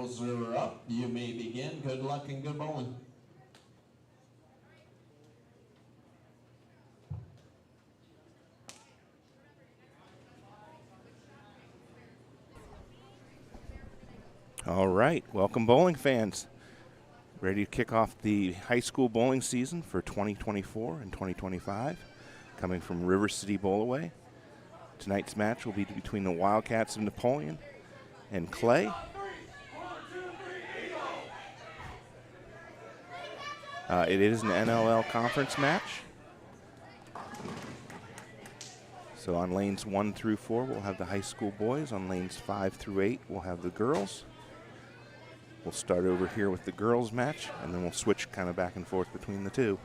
girls are up. You may begin. Good luck and good bowling. All right, welcome bowling fans. Ready to kick off the high school bowling season for 2024 and 2025, coming from River City Bowlaway. Tonight's match will be between the Wildcats of Napoleon and Clay. It is an NLL Conference match. So on lanes 1 through 4, we'll have the high school boys. On lanes 5 through 8, we'll have the girls. We'll start over here with the girls match, and then we'll switch kind of back and forth between the two.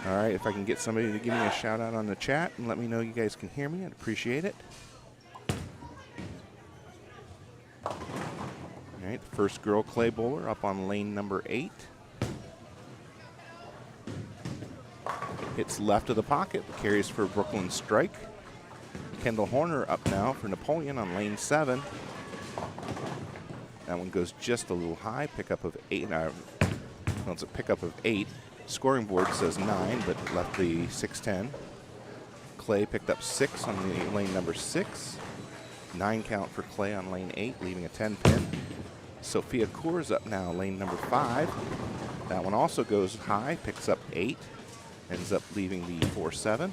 All right, if I can get somebody to give me a shout out on the chat and let me know you guys can hear me, I'd appreciate it. All right, the first girl clay bowler up on lane number 8. Hits left of the pocket, carries for Brooklyn strike. Kendall Horner up now for Napoleon on lane 7. That one goes just a little high, pickup of 8. Well, it's a pickup of 8. Scoring board says 9, but left the 6-10. Clay picked up 6 on the lane number 6. 9 count for Clay on lane 8, leaving a 10 pin. Sophia Coors up now, lane number 5. That one also goes high, picks up 8. Ends up leaving the 4-7.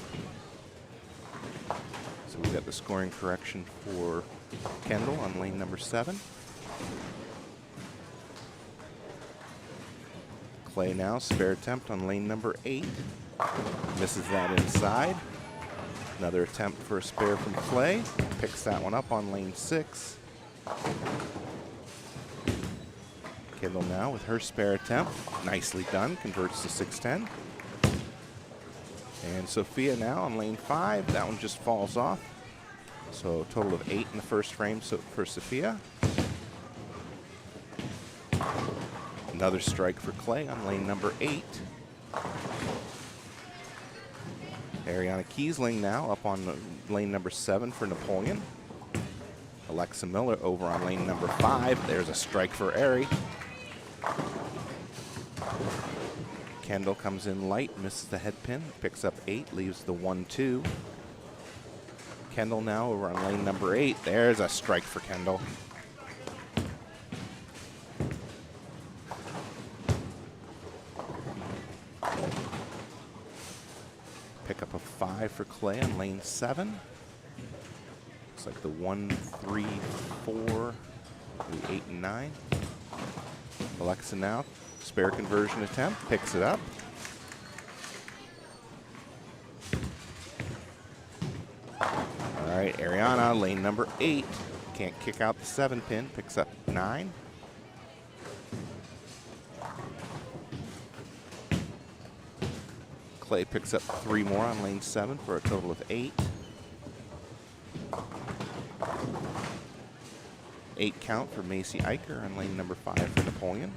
So we got the scoring correction for Kendall on lane number 7. Clay now, spare attempt on lane number 8. Misses that inside. Another attempt for a spare from Clay. Picks that one up on lane 6. Kendall now with her spare attempt. Nicely done, converts to 6-10. And Sophia now on lane 5. That one just falls off. So a total of 8 in the first frame for Sophia. Another strike for Clay on lane number 8. Ariana Kiesling now up on lane number 7 for Napoleon. Alexa Miller over on lane number 5. There's a strike for Ari. Kendall comes in light, misses the head pin, picks up 8, leaves the 1-2. Kendall now over on lane number 8. There's a strike for Kendall. Pickup of 5 for Clay on lane 7. Looks like the 1, 3, 4, the 8 and 9. Alexa now. Spare conversion attempt, picks it up. All right, Ariana, lane number 8. Can't kick out the 7 pin, picks up 9. Clay picks up 3 more on lane 7 for a total of 8. 8 count for Macy Eicher on lane number 5 for Napoleon.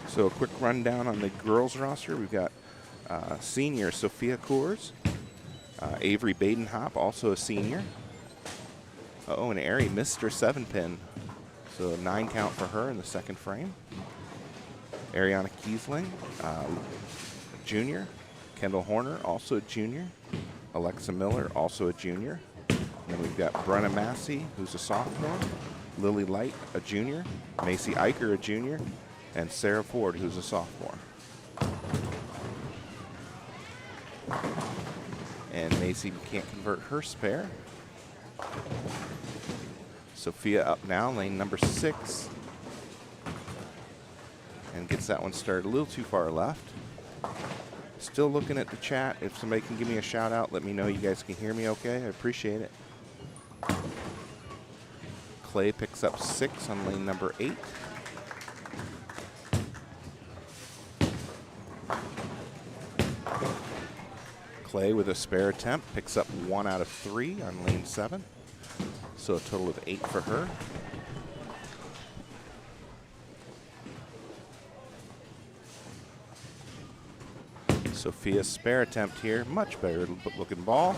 So a quick rundown on the girls roster. We've got senior Sophia Coors, Avery Badenhop, also a senior. And Ari missed her 7 pin. So a 9 count for her in the second frame. Ariana Kiesling, junior. Kendall Horner, also a junior. Alexa Miller, also a junior. And then we've got Brenna Massey, who's a sophomore. Lily Light, a junior. Macy Eicher, a junior. And Sarah Ford, who's a sophomore. And Macy can't convert her spare. Sophia up now, lane number 6. And gets that one started a little too far left. Still looking at the chat. If somebody can give me a shout out, let me know you guys can hear me okay. I appreciate it. Clay picks up 6 on lane number 8. Clay with a spare attempt picks up 1 out of 3 on lane 7. So a total of 8 for her. Sophia's spare attempt here, much better looking ball.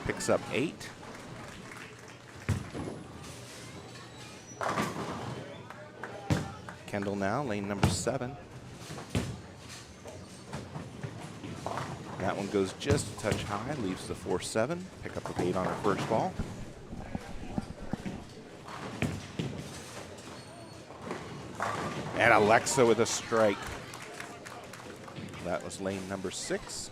Picks up 8. Kendall now, lane number 7. That one goes just a touch high, leaves the 4-7. Pick up a 8 on her first ball. And Alexa with a strike. That was lane number 6.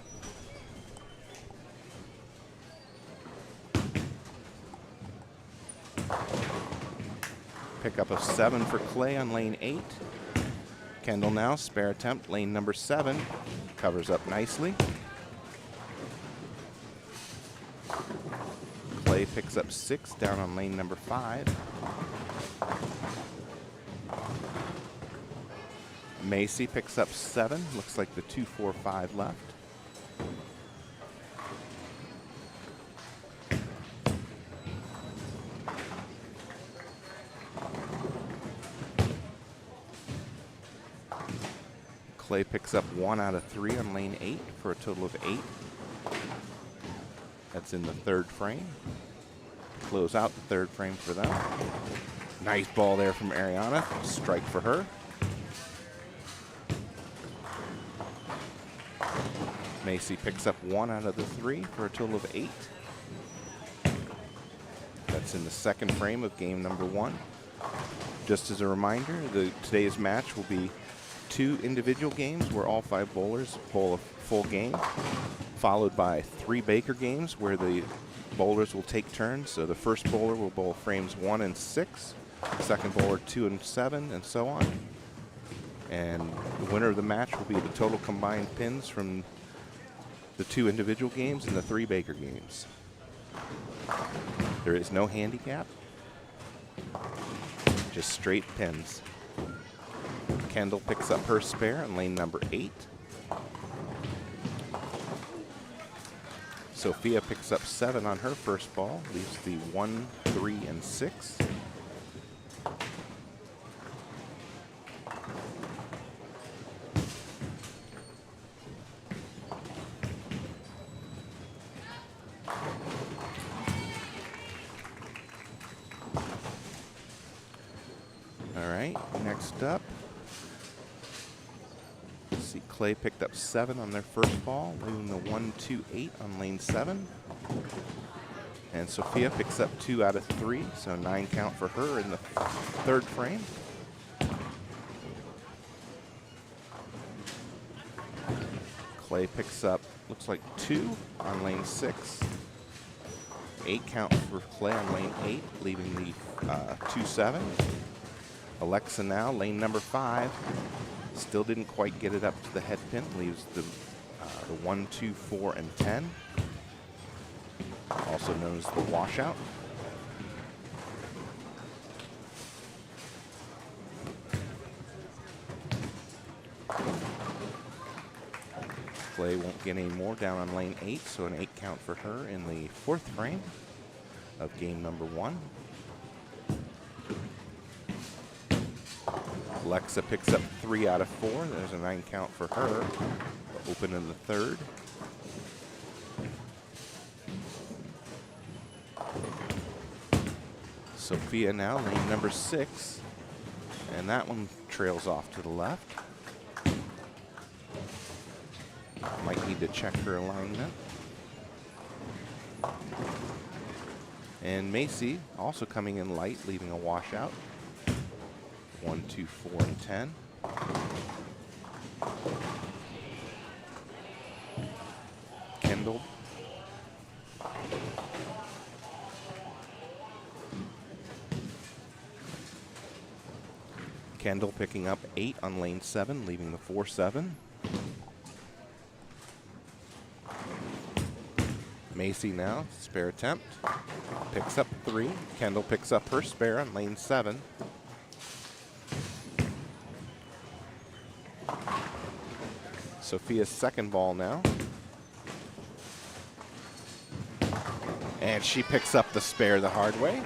Pick up of 7 for Clay on lane 8. Kendall now, spare attempt, lane number 7. Covers up nicely. Clay picks up 6 down on lane number 5. Macy picks up 7. Looks like the 2-4-5 left. Clay picks up 1 out of 3 on lane 8 for a total of 8. That's in the 3rd frame. Close out the 3rd frame for them. Nice ball there from Ariana. Strike for her. Macy picks up 1 out of the 3 for a total of 8. That's in the 2nd frame of game number 1. Just as a reminder, today's match will be 2 individual games where all 5 bowlers bowl a full game, followed by 3 Baker games where the bowlers will take turns. So the first bowler will bowl frames 1 and 6, the second bowler 2 and 7, and so on. And the winner of the match will be the total combined pins from the 2 individual games and the 3 Baker games. There is no handicap, just straight pins. Kendall picks up her spare on lane number 8. Sophia picks up 7 on her first ball, leaves the 1, 3, and 6. All right, next up. See, Clay picked up 7 on their first ball, leaving the 1, 2, 8 on lane 7. And Sophia picks up 2 out of 3, so 9 count for her in the 3rd frame. Clay picks up, looks like 2 on lane 6. 8 count for Clay on lane 8, leaving the 2-7. Alexa now, lane number 5. Still didn't quite get it up to the head pin, leaves the 1, 2, 4, and 10. Also known as the washout. Clay won't get any more down on lane 8, so an 8 count for her in the 4th frame of game number 1. Alexa picks up 3 out of 4. There's a 9 count for her. Open in the 3rd. Sophia now, lane number 6. And that one trails off to the left. Might need to check her alignment. And Macy also coming in light, leaving a washout. 1, 2, 4, and 10. Kendall. Kendall picking up 8 on lane 7, leaving the 4-7. Macy now, spare attempt. Picks up 3. Kendall picks up her spare on lane 7. Sophia's second ball now. And she picks up the spare the hard way.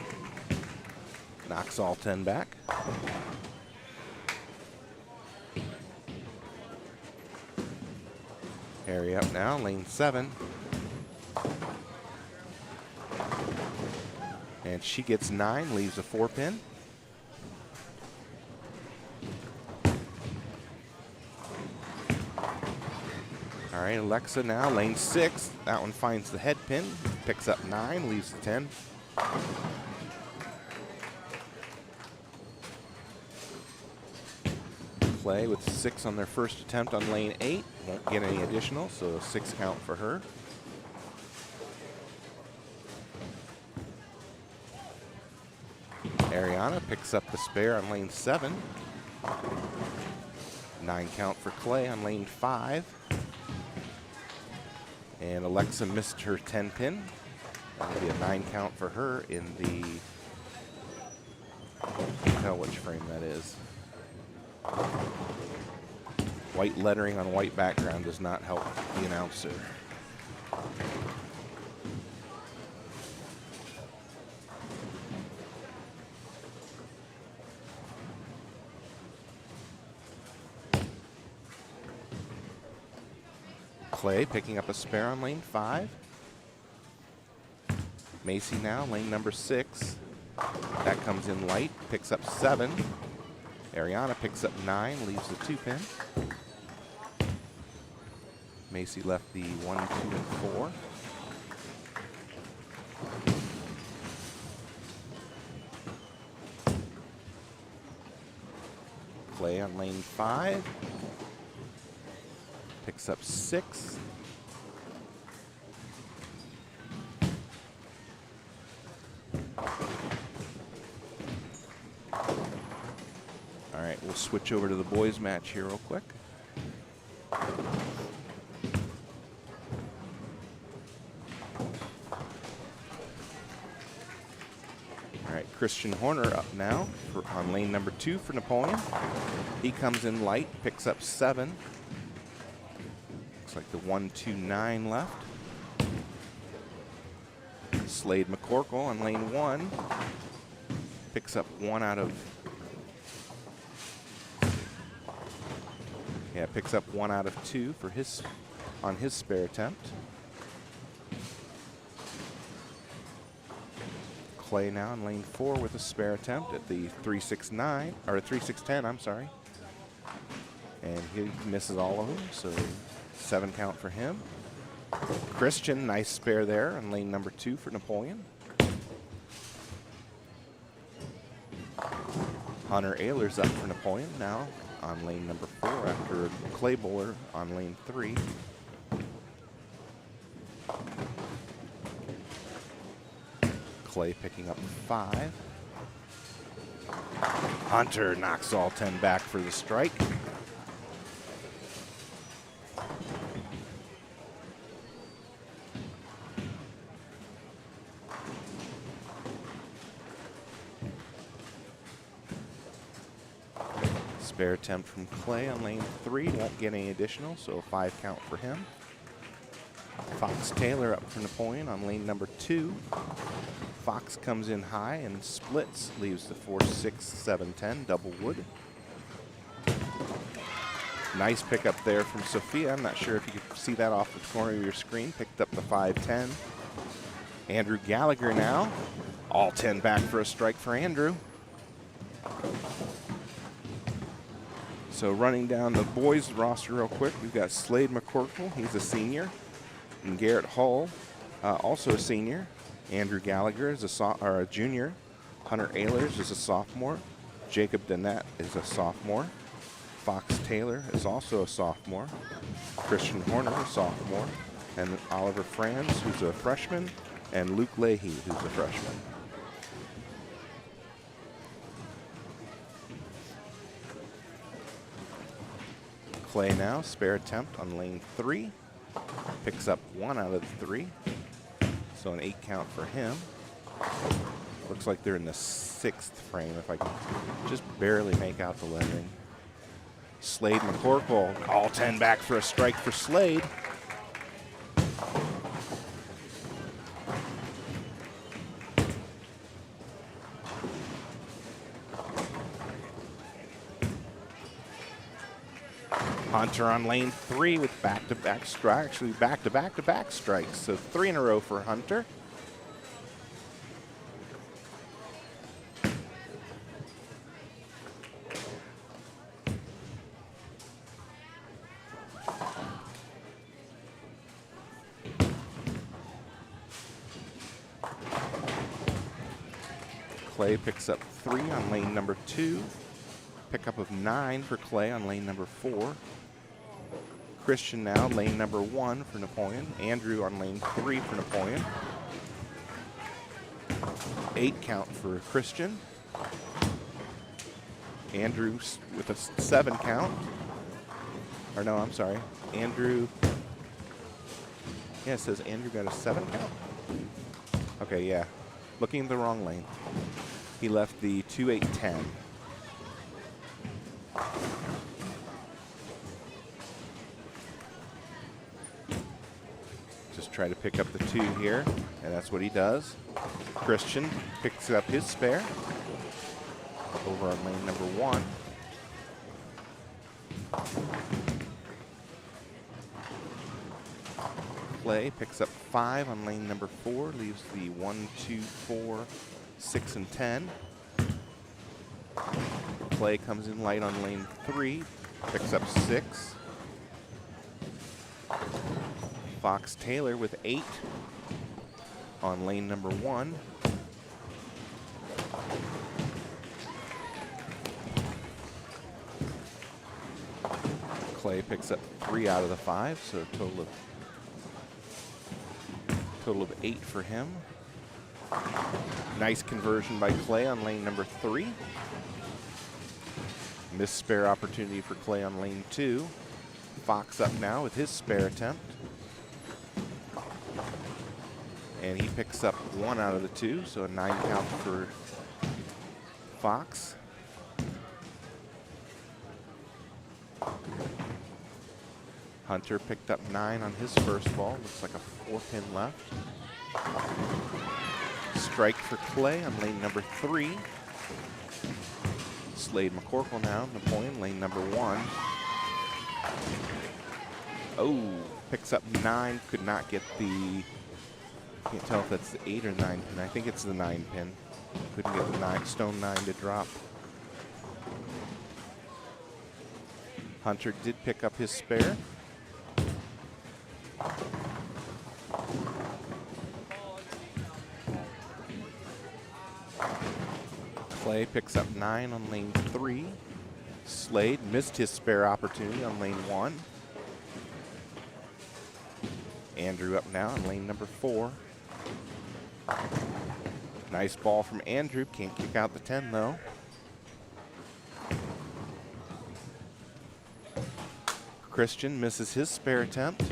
Knocks all 10 back. Airy up now, lane 7. And she gets 9, leaves a 4-pin. All right, Alexa now, lane 6. That one finds the head pin, picks up 9, leaves the 10. Clay with 6 on their first attempt on lane 8. Won't get any additional, so a 6 count for her. Ariana picks up the spare on lane 7. 9 count for Clay on lane 5. And Alexa missed her 10 pin. That'll be a 9 count for her in the, can't tell which frame that is. White lettering on white background does not help the announcer. Clay picking up a spare on lane 5. Macy now, lane number 6. That comes in light, picks up 7. Ariana picks up 9, leaves the 2-pin. Macy left the 1, 2, and 4. Clay on lane 5. Picks up 6. All right, we'll switch over to the boys match here real quick. All right, Christian Horner up now on lane number 2 for Napoleon. He comes in light, picks up 7. Looks like the 1, 2, 9 left. Slade McCorkle on lane 1. Picks up 1 out of, picks up 1 out of 2 for on his spare attempt. Clay now in lane 4 with a spare attempt at the 369 or 3610, I'm sorry. And he misses all of them, so 7 count for him. Christian, nice spare there on lane number 2 for Napoleon. Hunter Ehlers up for Napoleon now on lane number 4 after Clay bowler on lane 3. Clay picking up 5. Hunter knocks all 10 back for the strike. Spare attempt from Clay on lane 3, won't get any additional, so a 5 count for him. Fox Taylor up for Napoleon on lane number 2. Fox comes in high and splits, leaves the 4, 6, 7, 10, double wood. Nice pickup there from Sophia. I'm not sure if you could see that off the corner of your screen. Picked up the 5, 10. Andrew Gallagher now, all 10 back for a strike for Andrew. So running down the boys roster real quick, we've got Slade McCorkle, he's a senior. And Garrett Hull, also a senior. Andrew Gallagher is a junior. Hunter Ehlers is a sophomore. Jacob Dennett is a sophomore. Fox Taylor is also a sophomore. Christian Horner, a sophomore. And Oliver Franz, who's a freshman. And Luke Leahy, who's a freshman. Clay now, spare attempt on lane 3. Picks up 1 out of the 3. So an 8 count for him. Looks like they're in the 6th frame if I can just barely make out the lettering. Slade McCorkle, all 10 back for a strike for Slade. Hunter on lane 3 with back-to-back strikes, actually back-to-back-to-back strikes. So 3 in a row for Hunter. Clay picks up 3 on lane number 2. Pickup of 9 for Clay on lane number 4. Christian now, lane number 1 for Napoleon. Andrew on lane 3 for Napoleon. 8 count for Christian. Andrew with a 7 count. Or no, I'm sorry. Andrew. Yeah, it says Andrew got a 7 count. Okay, yeah. Looking in the wrong lane. He left the 2-8-10. Just try to pick up the 2 here, and that's what he does. Christian picks up his spare over on lane number 1. Clay picks up 5 on lane number 4, leaves the 1, 2, 4, 6, and 10. Clay comes in light on lane 3, picks up 6. Fox Taylor with 8 on lane number 1. Clay picks up 3 out of the 5, so a total of 8 for him. Nice conversion by Clay on lane number 3. Missed spare opportunity for Clay on lane 2. Fox up now with his spare attempt. And he picks up 1 out of the 2, so a 9 count for Fox. Hunter picked up 9 on his first ball. Looks like a 4-pin left. Strike for Clay on lane number 3. Slade McCorkle now, Napoleon, lane number 1. Oh, picks up 9, could not get the, can't tell if that's the 8 or 9 pin. I think it's the 9 pin. Couldn't get the stone 9 to drop. Hunter did pick up his spare. Clay picks up 9 on lane 3. Slade missed his spare opportunity on lane 1. Andrew up now on lane number 4. Nice ball from Andrew. Can't kick out the 10 though. Christian misses his spare attempt.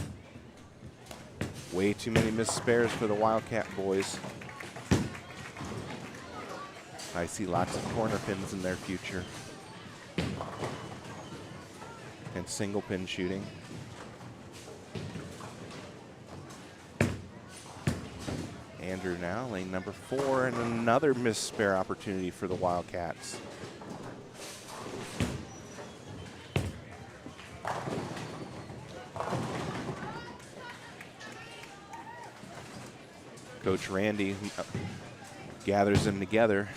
Way too many missed spares for the Wildcat boys. I see lots of corner pins in their future. And single pin shooting. Andrew now, lane number 4, and another missed spare opportunity for the Wildcats. Coach Randy gathers them together,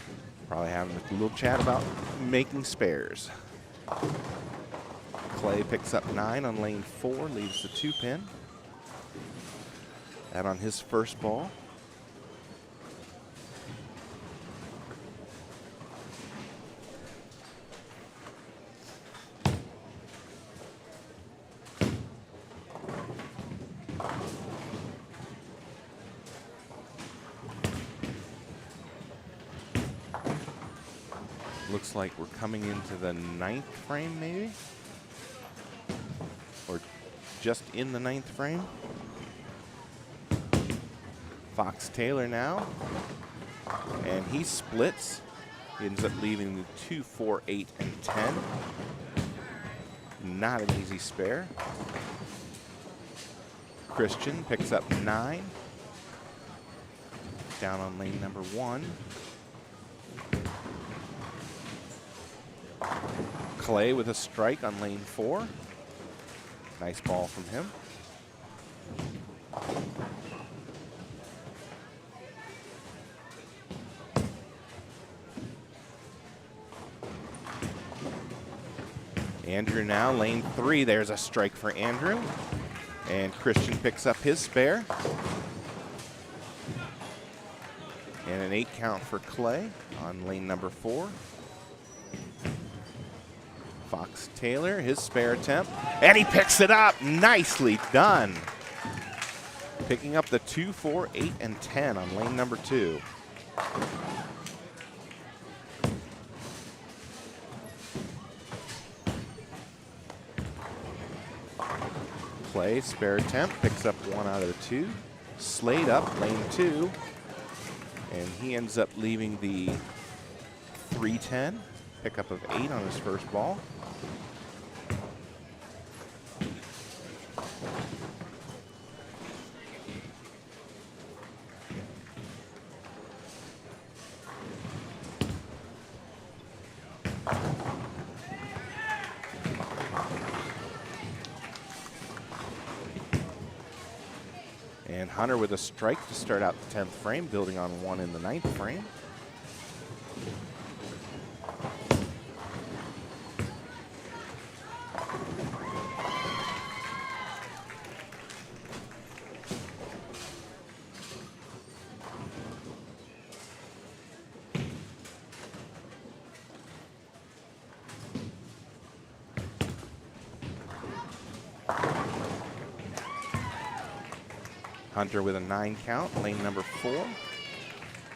probably having a little chat about making spares. Clay picks up 9 on lane 4, leaves the 2 pin. That on his first ball. Looks like we're coming into the 9th frame, maybe? Or just in the 9th frame. Fox Taylor now. And he splits. He ends up leaving the 2, 4, 8, and 10. Not an easy spare. Christian picks up 9. Down on lane number 1. Clay with a strike on lane 4. Nice ball from him. Andrew now, lane 3. There's a strike for Andrew. And Christian picks up his spare. And an 8 count for Clay on lane number 4. Fox Taylor, his spare attempt. And he picks it up. Nicely done. Picking up the 2, 4, 8, and 10 on lane number 2. Clay, spare attempt, picks up 1 out of the 2. Slade up, lane 2. And he ends up leaving the 310. Pickup of 8 on his first ball. And Hunter with a strike to start out the 10th frame, building on 1 in the 9th frame. Hunter with a 9 count, lane number 4.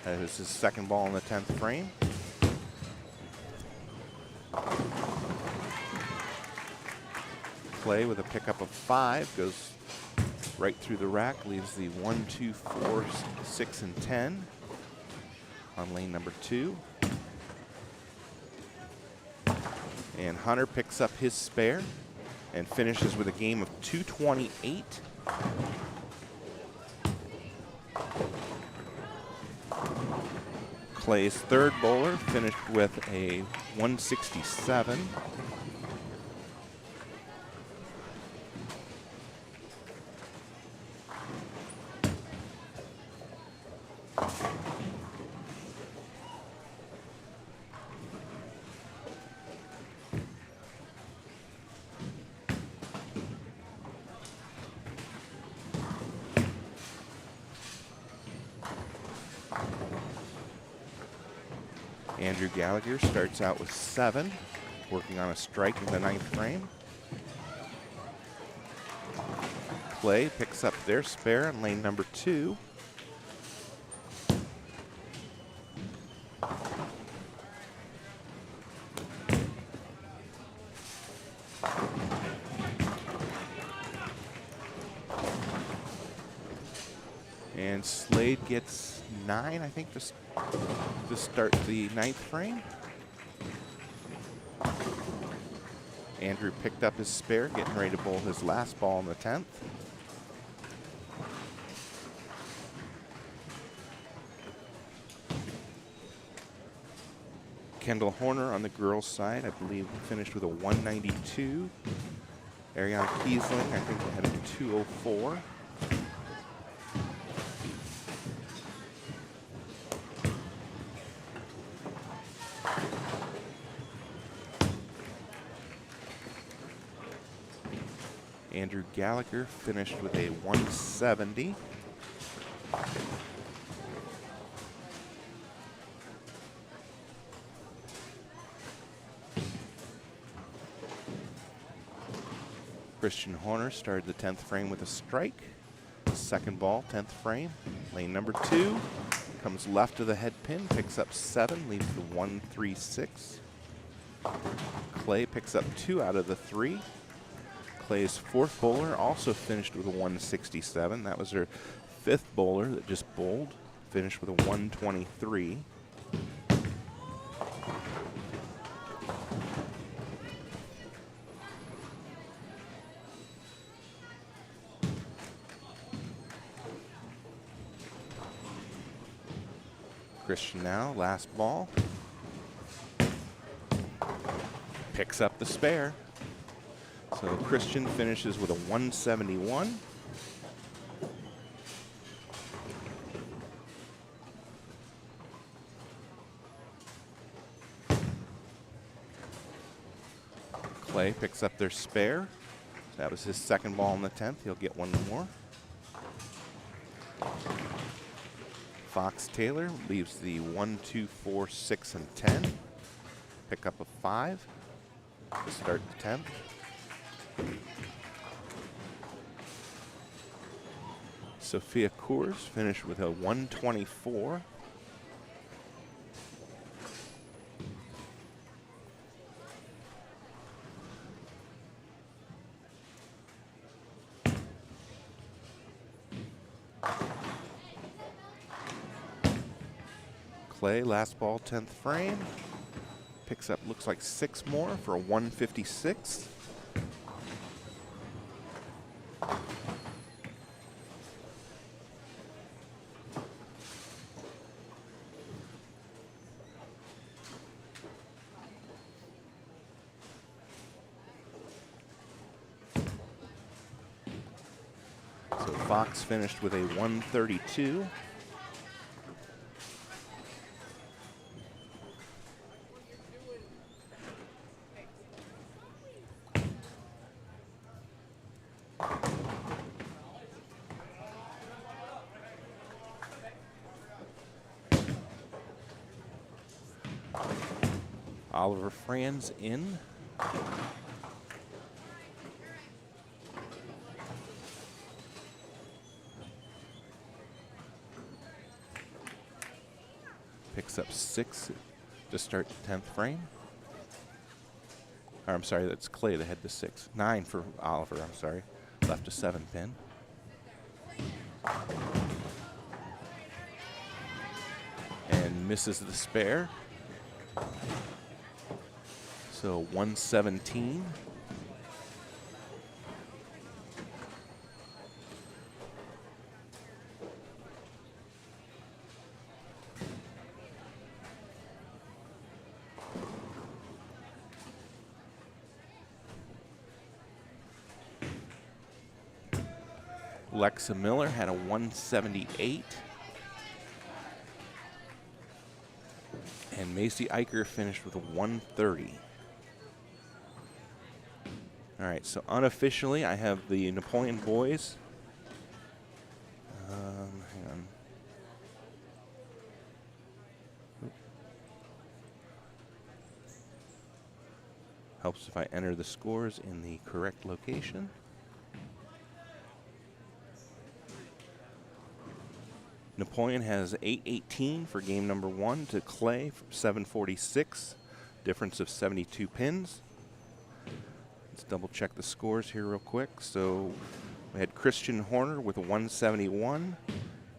That is his second ball in the 10th frame. Clay with a pickup of 5, goes right through the rack, leaves the 1, 2, 4, 6, and 10 on lane number 2. And Hunter picks up his spare and finishes with a game of 228. Clay's third bowler finished with a 167. Andrew Gallagher starts out with 7, working on a strike in the 9th frame. Clay picks up their spare in lane number 2. And Slade gets 9, I think, to start the 9th frame. Andrew picked up his spare, getting ready to bowl his last ball in the 10th. Kendall Horner on the girls' side, I believe, finished with a 192. Ariana Kiesling, I think, had a 204. Andrew Gallagher finished with a 170. Christian Horner started the 10th frame with a strike. Second ball, 10th frame. Lane number 2 comes left of the head pin, picks up 7, leaves the 136. Clay picks up 2 out of the 3. Clay's fourth bowler also finished with a 167. That was her 5th bowler that just bowled, finished with a 123. Christian now, last ball. Picks up the spare. So Christian finishes with a 171. Clay picks up their spare. That was his second ball in the 10th. He'll get one more. Fox Taylor leaves the 1, 2, 4, 6, and 10. Pick up a 5 to start the 10th. Sophia Coors finished with a 124. Clay, last ball, 10th frame. Picks up, looks like 6 more for a 156. So Fox finished with a 132. Oliver Franz in. Picks up 6 to start the 10th frame. Or, I'm sorry, that's Clay that had the 6. 9 for Oliver, I'm sorry. Left a 7 pin. And misses the spare. So 117. Lexa Miller had a 178. And Macy Eicher finished with a 130. All right, so unofficially, I have the Napoleon boys. Hang on. Helps if I enter the scores in the correct location. Napoleon has 818 for game number 1 to Clay, 746. Difference of 72 pins. Let's double check the scores here real quick. So we had Christian Horner with a 171,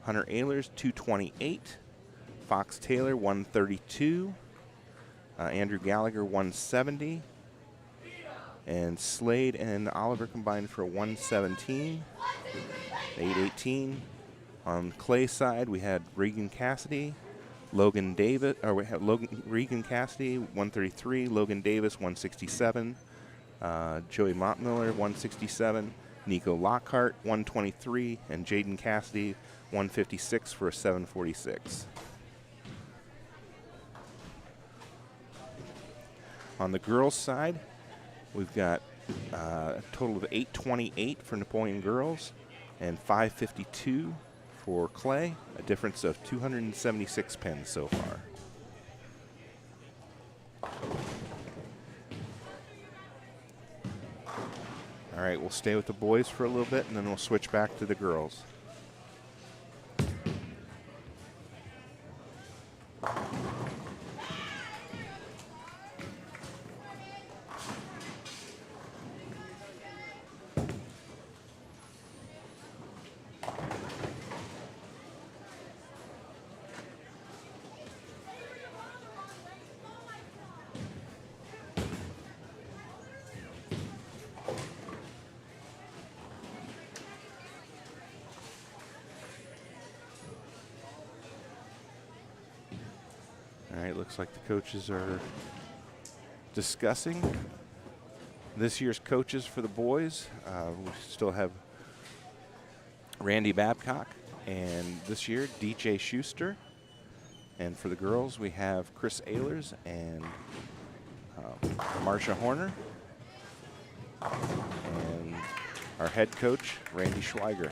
Hunter Ehlers 228, Fox Taylor 132, Andrew Gallagher 170, and Slade and Oliver combined for a 117, 818. On Clay side, we had Regan Cassidy, Logan Davis, or we had Regan Cassidy 133, Logan Davis 167. Joey Montmiller, 167, Nico Lockhart, 123, and Jaden Cassidy, 156 for a 746. On the girls' side, we've got a total of 828 for Napoleon girls and 552 for Clay, a difference of 276 pins so far. All right, we'll stay with the boys for a little bit, and then we'll switch back to the girls. All right, looks like the coaches are discussing. This year's coaches for the boys, we still have Randy Babcock, and this year DJ Schuster. And for the girls, we have Chris Ehlers and Marcia Horner. And our head coach, Randy Schweiger.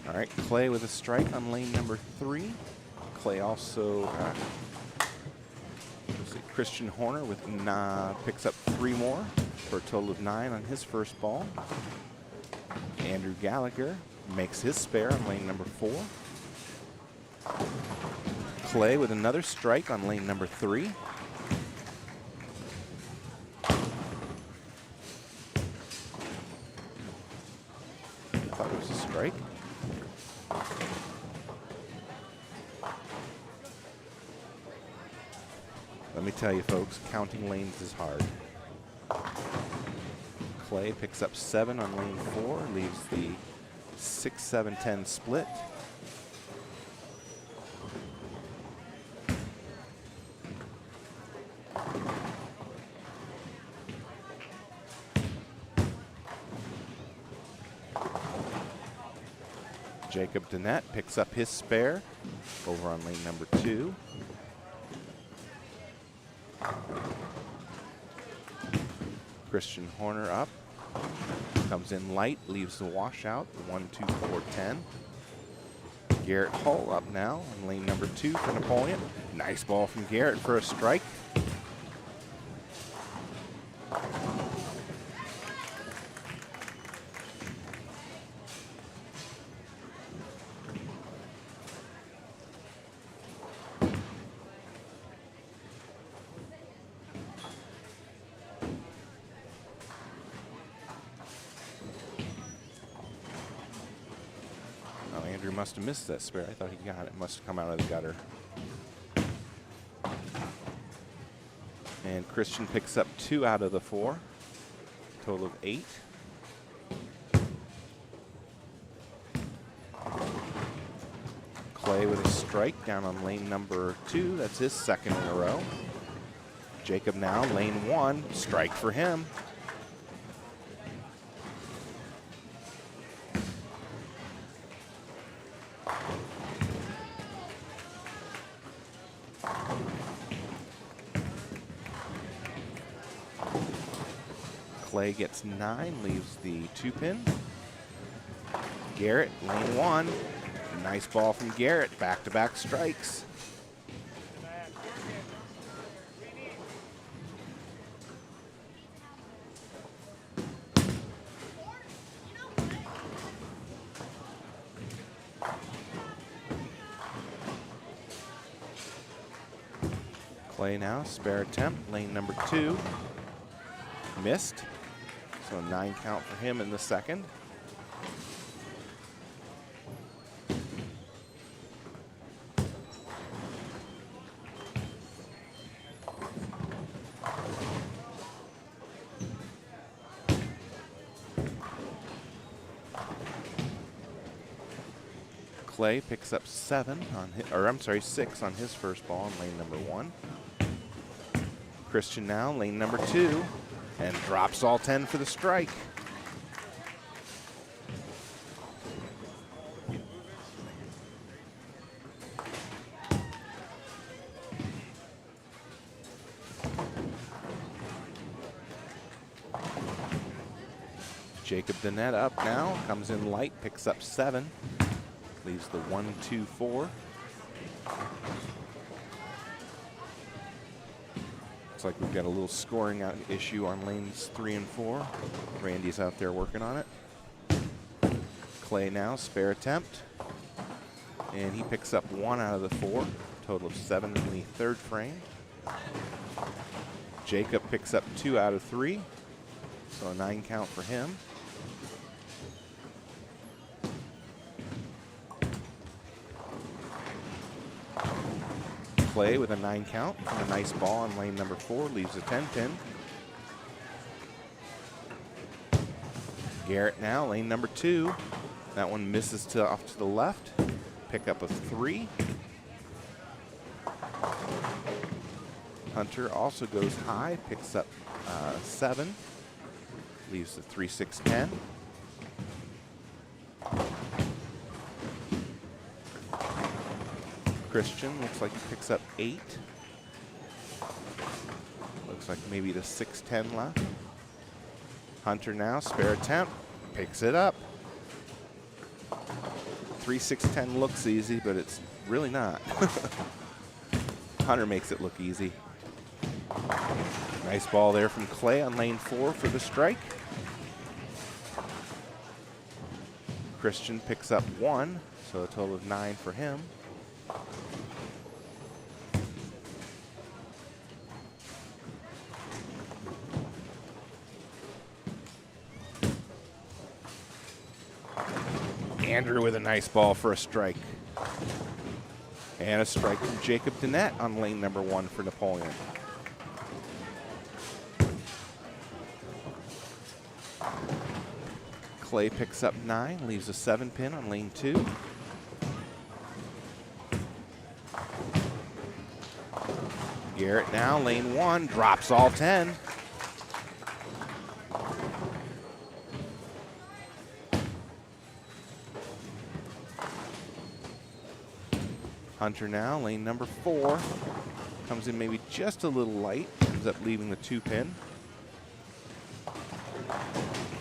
All right, Clay with a strike on lane number 3. Clay also, Christian Horner with picks up 3 more for a total of 9 on his first ball. Andrew Gallagher makes his spare on lane number 4. Clay with another strike on lane number 3. Thought it was a strike. Let me tell you, folks, counting lanes is hard. Clay picks up 7 on lane 4, leaves the 6-7-10 split. Jacob Dennett picks up his spare over on lane number 2. Christian Horner up, comes in light, leaves the washout, 1-2-4-10. Garrett Hull up now on lane number 2 for Napoleon. Nice ball from Garrett for a strike. Andrew must have missed that spare. I thought he got it. Must have come out of the gutter. And Christian picks up 2 out of the 4. Total of 8. Clay with a strike down on lane number 2. That's his second in a row. Jacob now, lane 1. Strike for him. Clay gets 9, leaves the 2-pin. Garrett, lane 1. Nice ball from Garrett, back-to-back strikes. Clay now, spare attempt, lane number 2. Missed. So 9 count for him in the second. Clay picks up 7 on his, or I'm sorry, 6 on his first ball on lane number 1. Christian now, lane number 2, and drops all 10 for the strike. Jacob Danette up now, comes in light, picks up 7, leaves the 1, 2, 4. Looks like we've got a little scoring issue on lanes 3 and 4. Randy's out there working on it. Clay now, spare attempt, and he picks up 1 out of the 4, total of 7 in the 3rd frame. Jacob picks up 2 out of 3, so a 9 count for him. Clay with a 9 count and a nice ball on lane number 4, leaves a 10 pin. Garrett now, lane number 2. That one misses off to the left. Pick up a 3. Hunter also goes high, picks up 7, leaves the 3, 6, 10. Christian looks like he picks up 8. Looks like maybe the 6, 10 left. Hunter now, spare attempt, picks it up. 3, 6, 10 looks easy, but it's really not. Hunter makes it look easy. Nice ball there from Clay on lane 4 for the strike. Christian picks up 1, so a total of 9 for him. Andrew with a nice ball for a strike. And a strike from Jacob Danette on lane number 1 for Napoleon. Clay picks up 9, leaves a 7 pin on lane 2. Garrett now, lane 1, drops all 10. Hunter now, lane number 4. Comes in maybe just a little light, ends up leaving the 2 pin.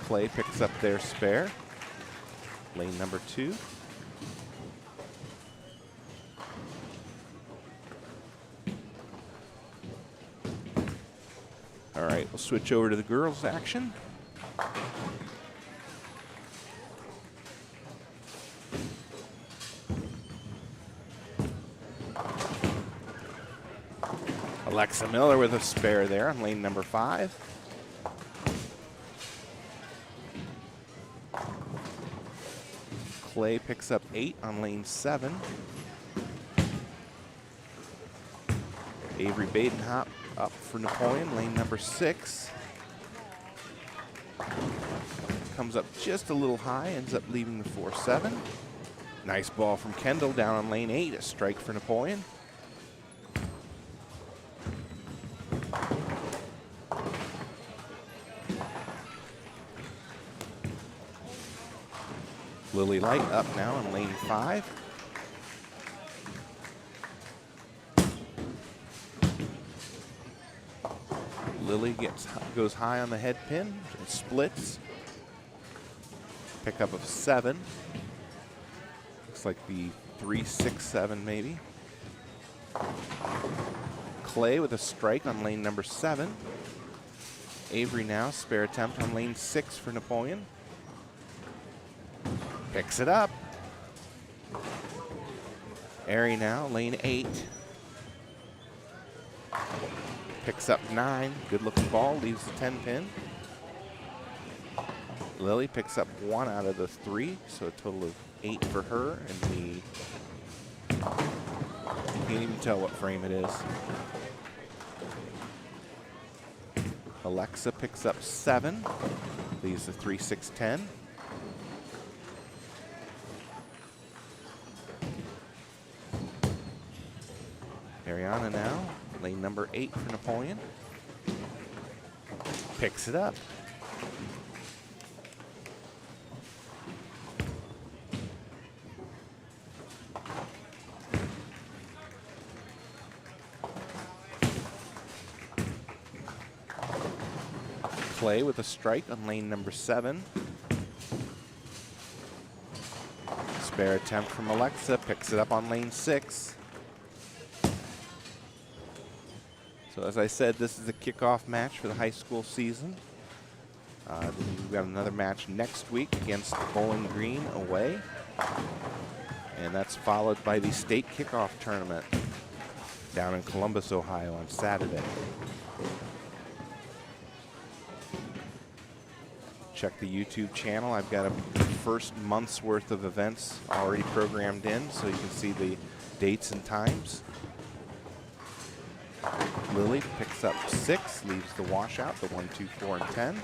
Clay picks up their spare. Lane number 2. All right, we'll switch over to the girls' action. Alexa Miller with a spare there on lane number 5. Clay picks up 8 on lane 7. Avery Badenhop up for Napoleon, lane number 6. Comes up just a little high, ends up leaving the 4-7. Nice ball from Kendall down on lane 8, a strike for Napoleon. Lily Light up now on lane 5. Lily goes high on the head pin and splits. Pickup of 7. Looks like the 3, 6, 7 maybe. Clay with a strike on lane number 7. Avery now, spare attempt on lane 6 for Napoleon. Picks it up. Airy now, lane 8. Picks up 9. Good looking ball, leaves the 10 pin. Lily picks up 1 out of the 3, so a total of 8 for her. And can't even tell what frame it is. Alexa picks up 7, leaves the 3, 6, 10. Ariana now, lane number 8 for Napoleon. Picks it up. Clay with a strike on lane number 7. Spare attempt from Alexa, picks it up on lane 6. So as I said, this is the kickoff match for the high school season. Then we've got another match next week against Bowling Green away. And that's followed by the state kickoff tournament down in Columbus, Ohio on Saturday. Check the YouTube channel. I've got a first month's worth of events already programmed in, so you can see the dates and times. Lily picks up 6, leaves the washout, the 1, 2, 4, and 10.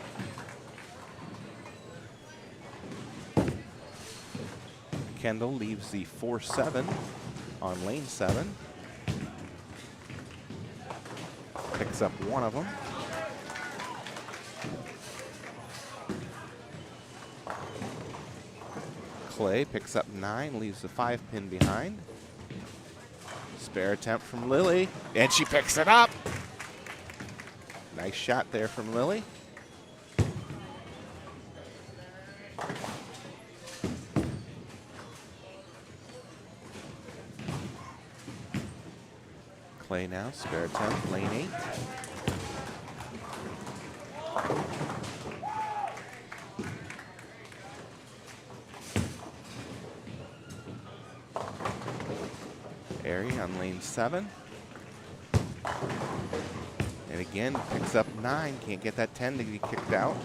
Kendall leaves the 4, 7 on lane 7. Picks up 1 of them. Clay picks up 9, leaves the 5 pin behind. Spare attempt from Lily, and she picks it up. Nice shot there from Lily. Clay now, spare attempt, lane 8. Airy on lane 7. And again, picks up 9. Can't get that 10 to be kicked out.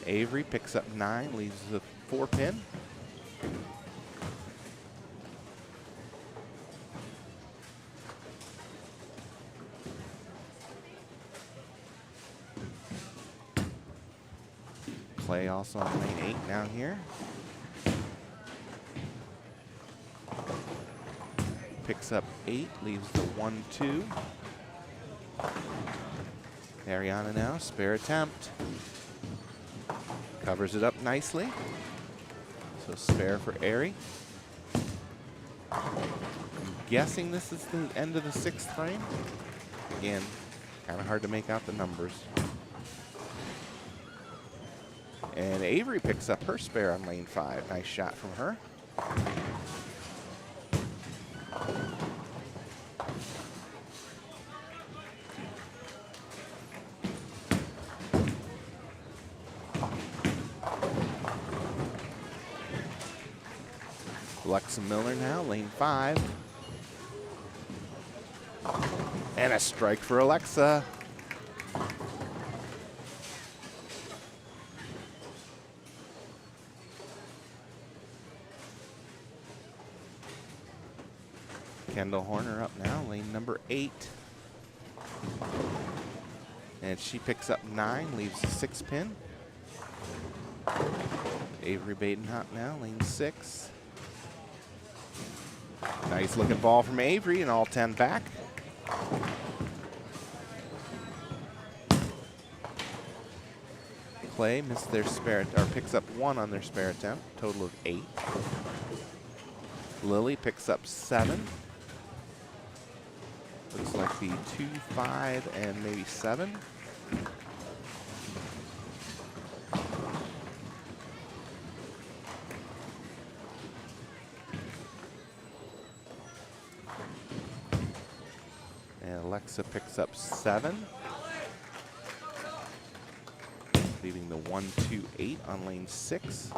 Avery picks up 9, leaves the 4 pin. Clay also on lane 8 now here. Picks up 8, leaves the 1, 2. Ariana now, spare attempt. Covers it up nicely. So spare for Airy. I'm guessing this is the end of the 6th frame. Again, kind of hard to make out the numbers. And Avery picks up her spare on lane 5. Nice shot from her. Alexa Miller now, lane 5. And a strike for Alexa. Kendall Horner up now, lane number 8. And she picks up 9, leaves the 6 pin. Avery Badenhop now, lane 6. Nice looking ball from Avery and all 10 back. Clay missed their spare, or picks up 1 on their spare attempt, total of 8. Lily picks up 7. Looks like the 2, 5, and maybe 7. And Alexa picks up 7. Leaving the 1, 2, 8 on lane 6.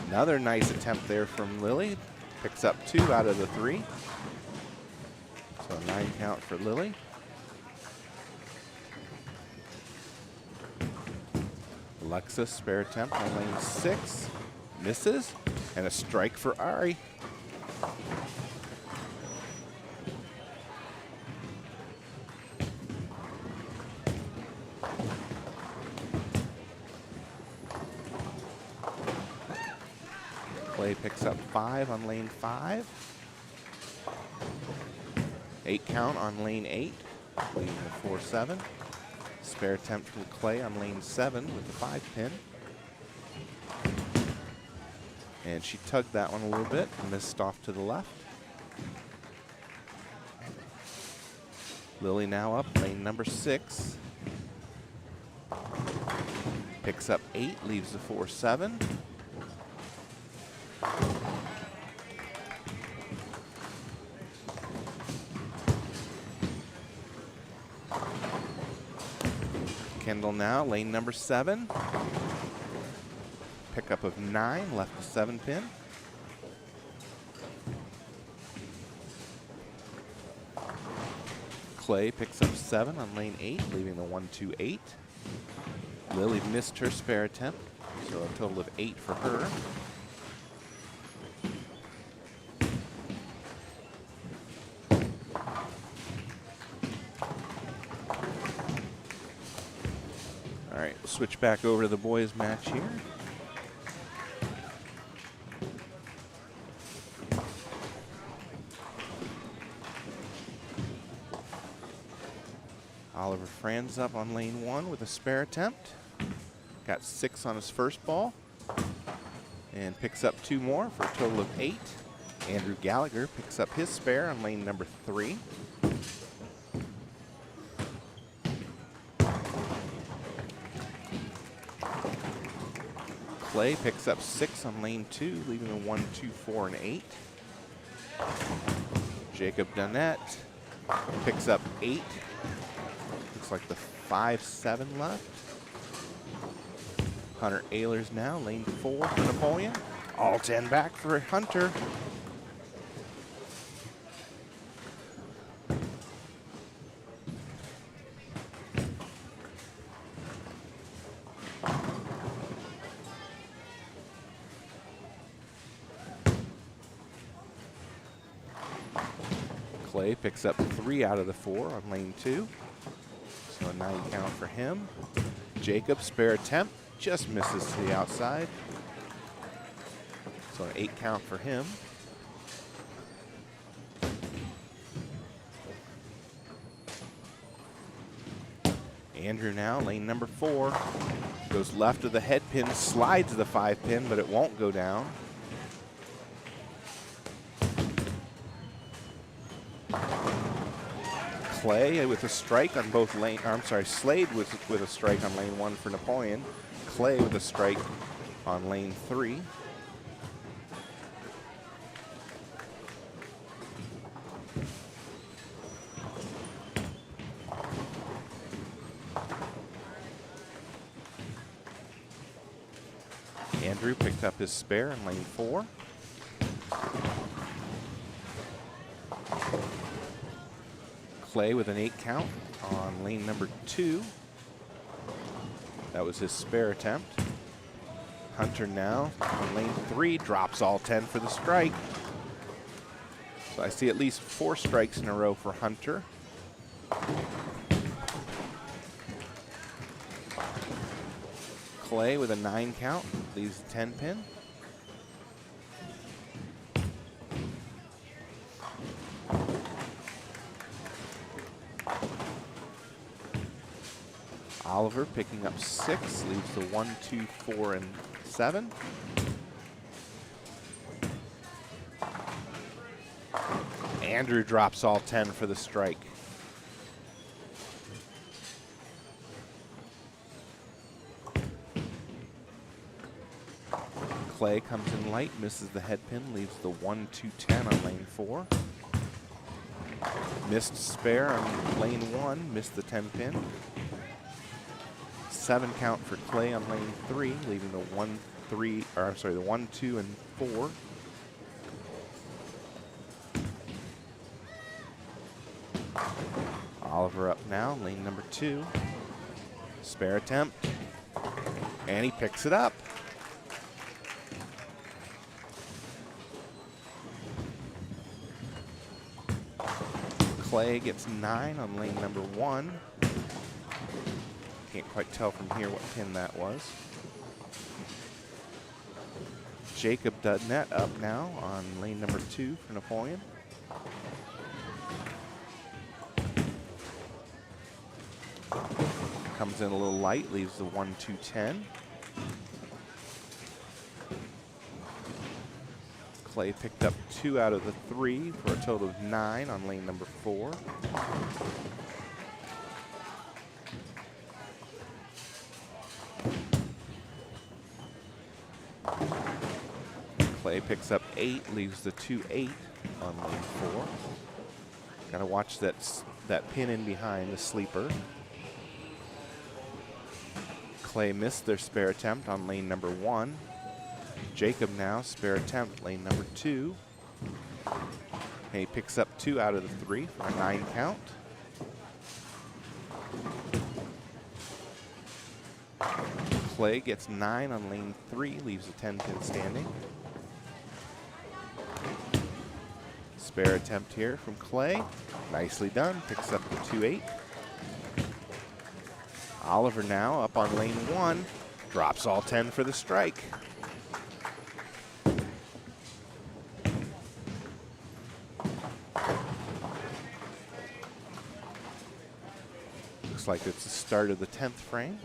Another nice attempt there from Lily. Picks up 2 out of the 3. So a 9 count for Lily. Alexa, spare attempt on lane 6. Misses. And a strike for Ari. Clay picks up 5 on lane 5. 8 count on lane 8, leading the 4-7. Spare attempt from Clay on lane 7 with the 5-pin. And she tugged that one a little bit and missed off to the left. Lily now up, lane number 6. Picks up 8, leaves the 4-7. Kendall now, lane number 7. Pickup of 9, left the 7-pin. Clay picks up 7 on lane 8, leaving the 1-2-8. Lily missed her spare attempt, so a total of 8 for her. All right, we'll switch back over to the boys' match here. Oliver Franz up on lane 1 with a spare attempt. Got 6 on his first ball and picks up 2 more for a total of 8. Andrew Gallagher picks up his spare on lane number 3. Clay picks up 6 on lane 2, leaving the 1, 2, 4, and 8. Jacob Dunnett picks up 8. Looks like the 5-7 left. Hunter Ehlers now, lane 4 for Napoleon. All 10 back for Hunter. Clay picks up 3 out of the 4 on lane 2. So a 9 count for him. Jacob, spare attempt, just misses to the outside. So an 8 count for him. Andrew now, lane number 4. Goes left of the head pin, slides the 5-pin, but it won't go down. Clay with a strike on both lane, Slade with a strike on lane 1 for Napoleon. Clay with a strike on lane 3. Andrew picked up his spare in lane 4. Clay with an 8 count on lane number 2. That was his spare attempt. Hunter now on lane 3 drops all 10 for the strike. So I see at least 4 strikes in a row for Hunter. Clay with a 9 count, leaves the 10-pin. Oliver picking up 6, leaves the 1, 2, 4, and 7. Andrew drops all 10 for the strike. Clay comes in light, misses the head pin, leaves the 1, 2, 10 on lane 4. Missed spare on lane 1, missed the 10 pin. 7 count for Clay on lane 3, leaving the 1, 2, and 4. Oliver up now, lane number 2. Spare attempt, and he picks it up. Clay gets 9 on lane number 1. Can't quite tell from here what pin that was. Jacob Dunnett up now on lane number 2 for Napoleon. comes in a little light, leaves the 1-2-10. Clay picked up 2 out of the 3 for a total of 9 on lane number 4. Clay picks up 8, leaves the 2-8 on lane 4. Gotta watch that pin in behind the sleeper. Clay missed their spare attempt on lane number 1. Jacob now, spare attempt, lane number 2. He picks up 2 out of the 3 for a 9 count. Clay gets 9 on lane 3, leaves a 10-pin standing. Spare attempt here from Clay. Nicely done, picks up the 2-8. Oliver now up on lane 1, drops all 10 for the strike. Looks like it's the start of the 10th frame,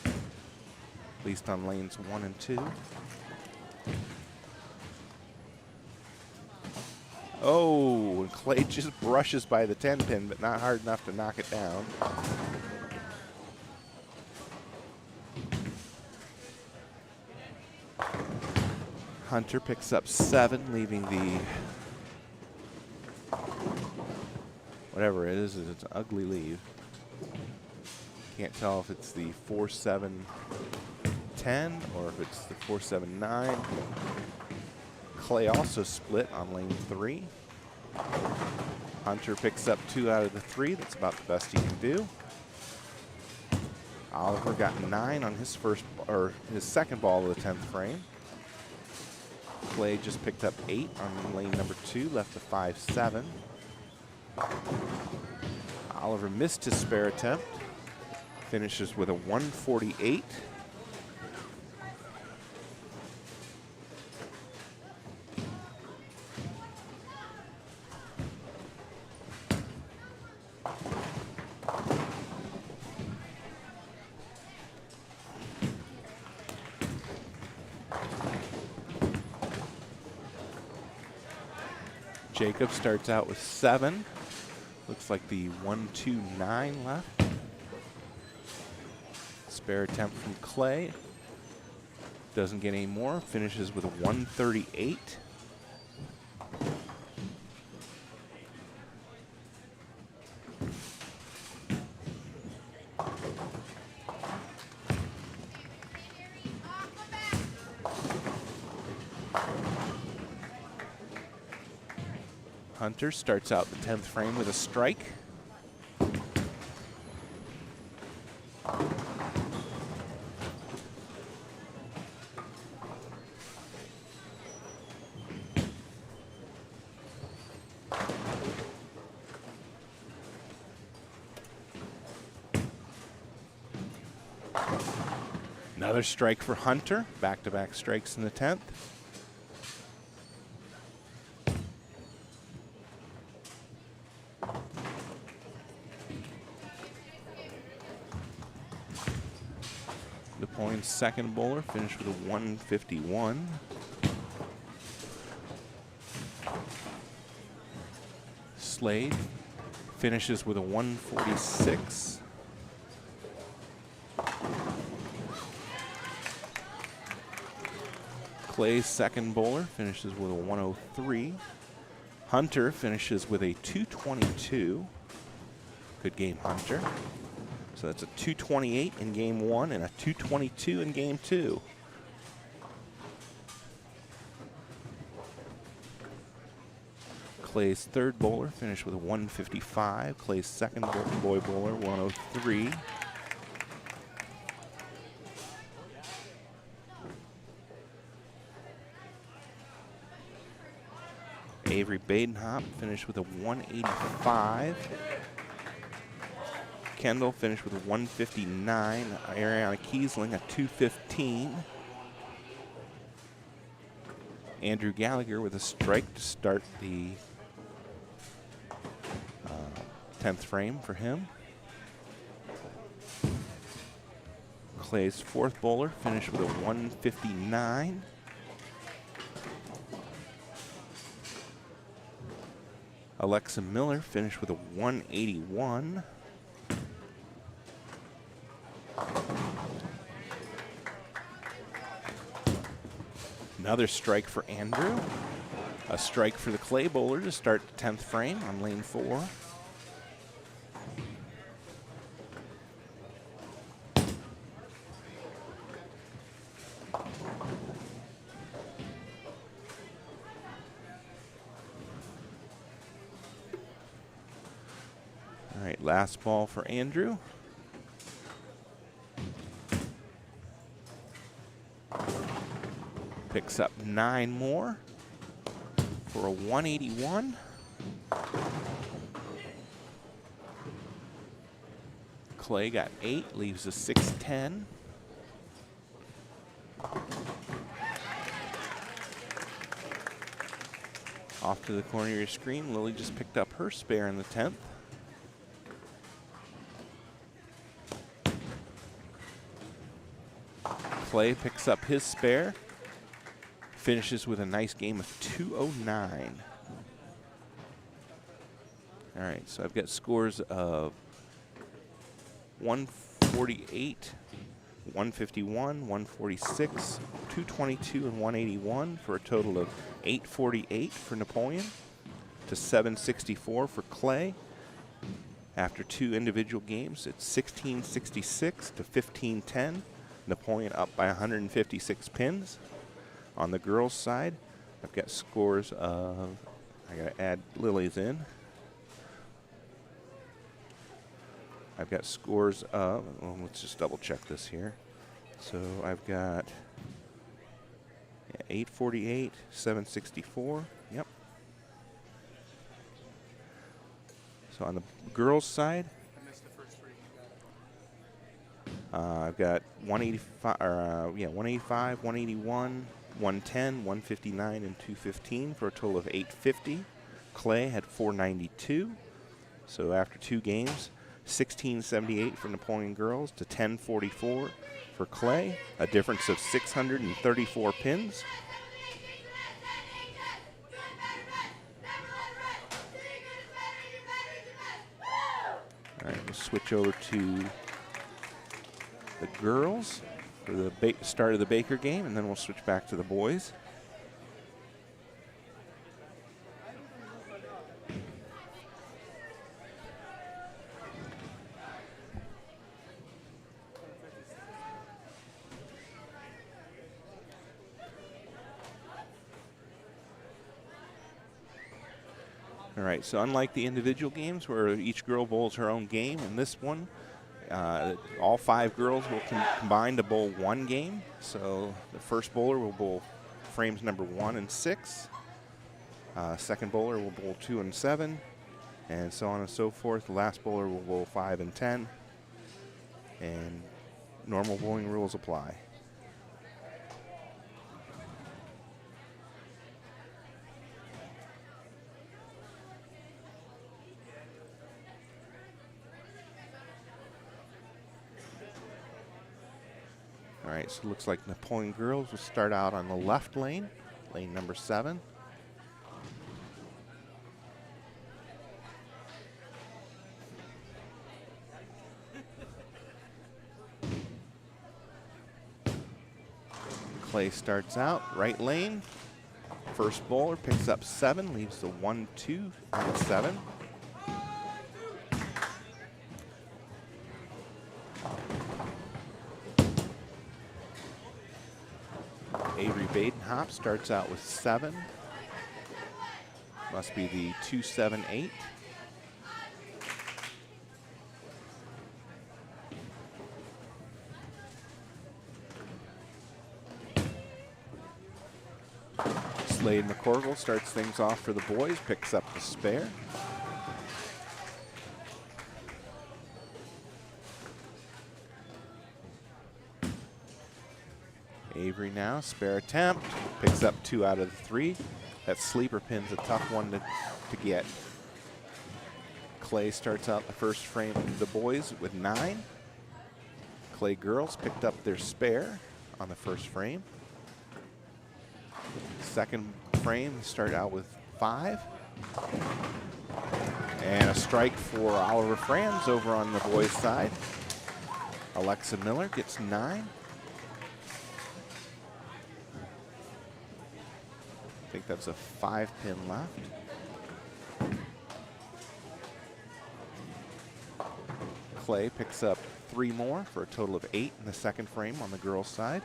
at least on lanes 1 and 2. Oh, and Clay just brushes by the 10 pin, but not hard enough to knock it down. Hunter picks up 7, leaving the, whatever it is, it's an ugly leave. Can't tell if it's the 4-7-10 or if it's the 4-7-9. Clay also split on lane 3. Hunter picks up 2 out of the 3. That's about the best he can do. Oliver got 9 on his his second ball of the 10th frame. Clay just picked up 8 on lane number 2, left the 5-7. Oliver missed his spare attempt, finishes with a 148. Jacob starts out with 7. Looks like the 1-2-9 left. Spare attempt from Clay. Doesn't get any more. Finishes with a 138. Hunter starts out the 10th frame with a strike. Another strike for Hunter. Back-to-back strikes in the 10th. Napoleon's second bowler finished with a 151. Slade finishes with a 146. Clay's second bowler finishes with a 103. Hunter finishes with a 222. Good game, Hunter. So that's a 228 in game 1 and a 222 in game 2. Clay's third bowler finished with a 155. Clay's second boy bowler, 103. Avery Badenhop finished with a 185. Kendall finished with a 159. Ariana Kiesling a 215. Andrew Gallagher with a strike to start the 10th frame for him. Clay's fourth bowler finished with a 159. Alexa Miller finished with a 181. Another strike for Andrew. A strike for the Clay bowler to start the 10th frame on lane 4. All right, last ball for Andrew. Picks up 9 more for a 181. Clay got 8, leaves a 610. Off to the corner of your screen, Lily just picked up her spare in the 10th. Clay picks up his spare. Finishes with a nice game of 209. All right, so I've got scores of 148, 151, 146, 222, and 181 for a total of 848 for Napoleon to 764 for Clay. After 2 individual games, it's 1666 to 1510. Napoleon up by 156 pins. On the girls' side, I've got scores of, I gotta add Lily's in. I've got scores of, well, let's just double check this here. So I've got 848, 764, yep. So on the girls' side, I've got 185, 181, 110, 159, and 215 for a total of 850. Clay had 492. So after 2 games, 1678 for Napoleon girls to 1044 for Clay, a difference of 634 pins. All right, we'll switch over to the girls for the start of the Baker game, and then we'll switch back to the boys. All right, so unlike the individual games where each girl bowls her own game, in this one, all 5 girls will combine to bowl 1 game. So the first bowler will bowl frames number 1 and 6. Second bowler will bowl 2 and 7, and so on and so forth. The last bowler will bowl 5 and 10, and normal bowling rules apply. All right, so it looks like Napoleon girls will start out on the left lane, lane number 7. Clay starts out, right lane. First bowler picks up 7, leaves the 1, 2, and 7. Avery Badenhop starts out with 7. Must be the 278. Slade McCorville starts things off for the boys, picks up the spare. Avery now, spare attempt, picks up 2 out of the 3. That sleeper pin's a tough one to get. Clay starts out the first frame of the boys with 9. Clay girls picked up their spare on the first frame. Second frame, start out with 5. And a strike for Oliver Franz over on the boys' side. Alexa Miller gets 9. I think that's a 5-pin left. Clay picks up 3 more for a total of 8 in the second frame on the girls' side.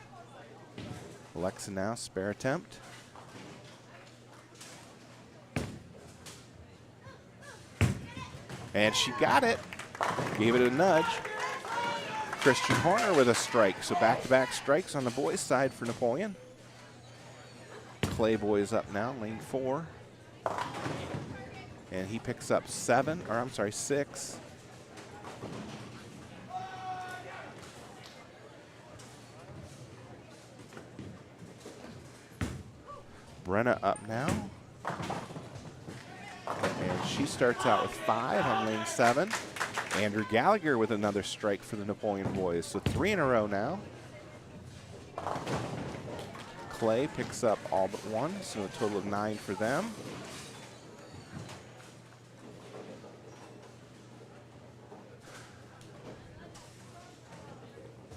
Alexa now, spare attempt. And she got it. Gave it a nudge. Christian Horner with a strike. So back-to-back strikes on the boys' side for Napoleon. Clay boys up now, lane 4. And he picks up 6. Brenna up now. And she starts out with 5 on lane 7. Andrew Gallagher with another strike for the Napoleon boys. So 3 in a row now. Clay picks up all but 1, so a total of 9 for them.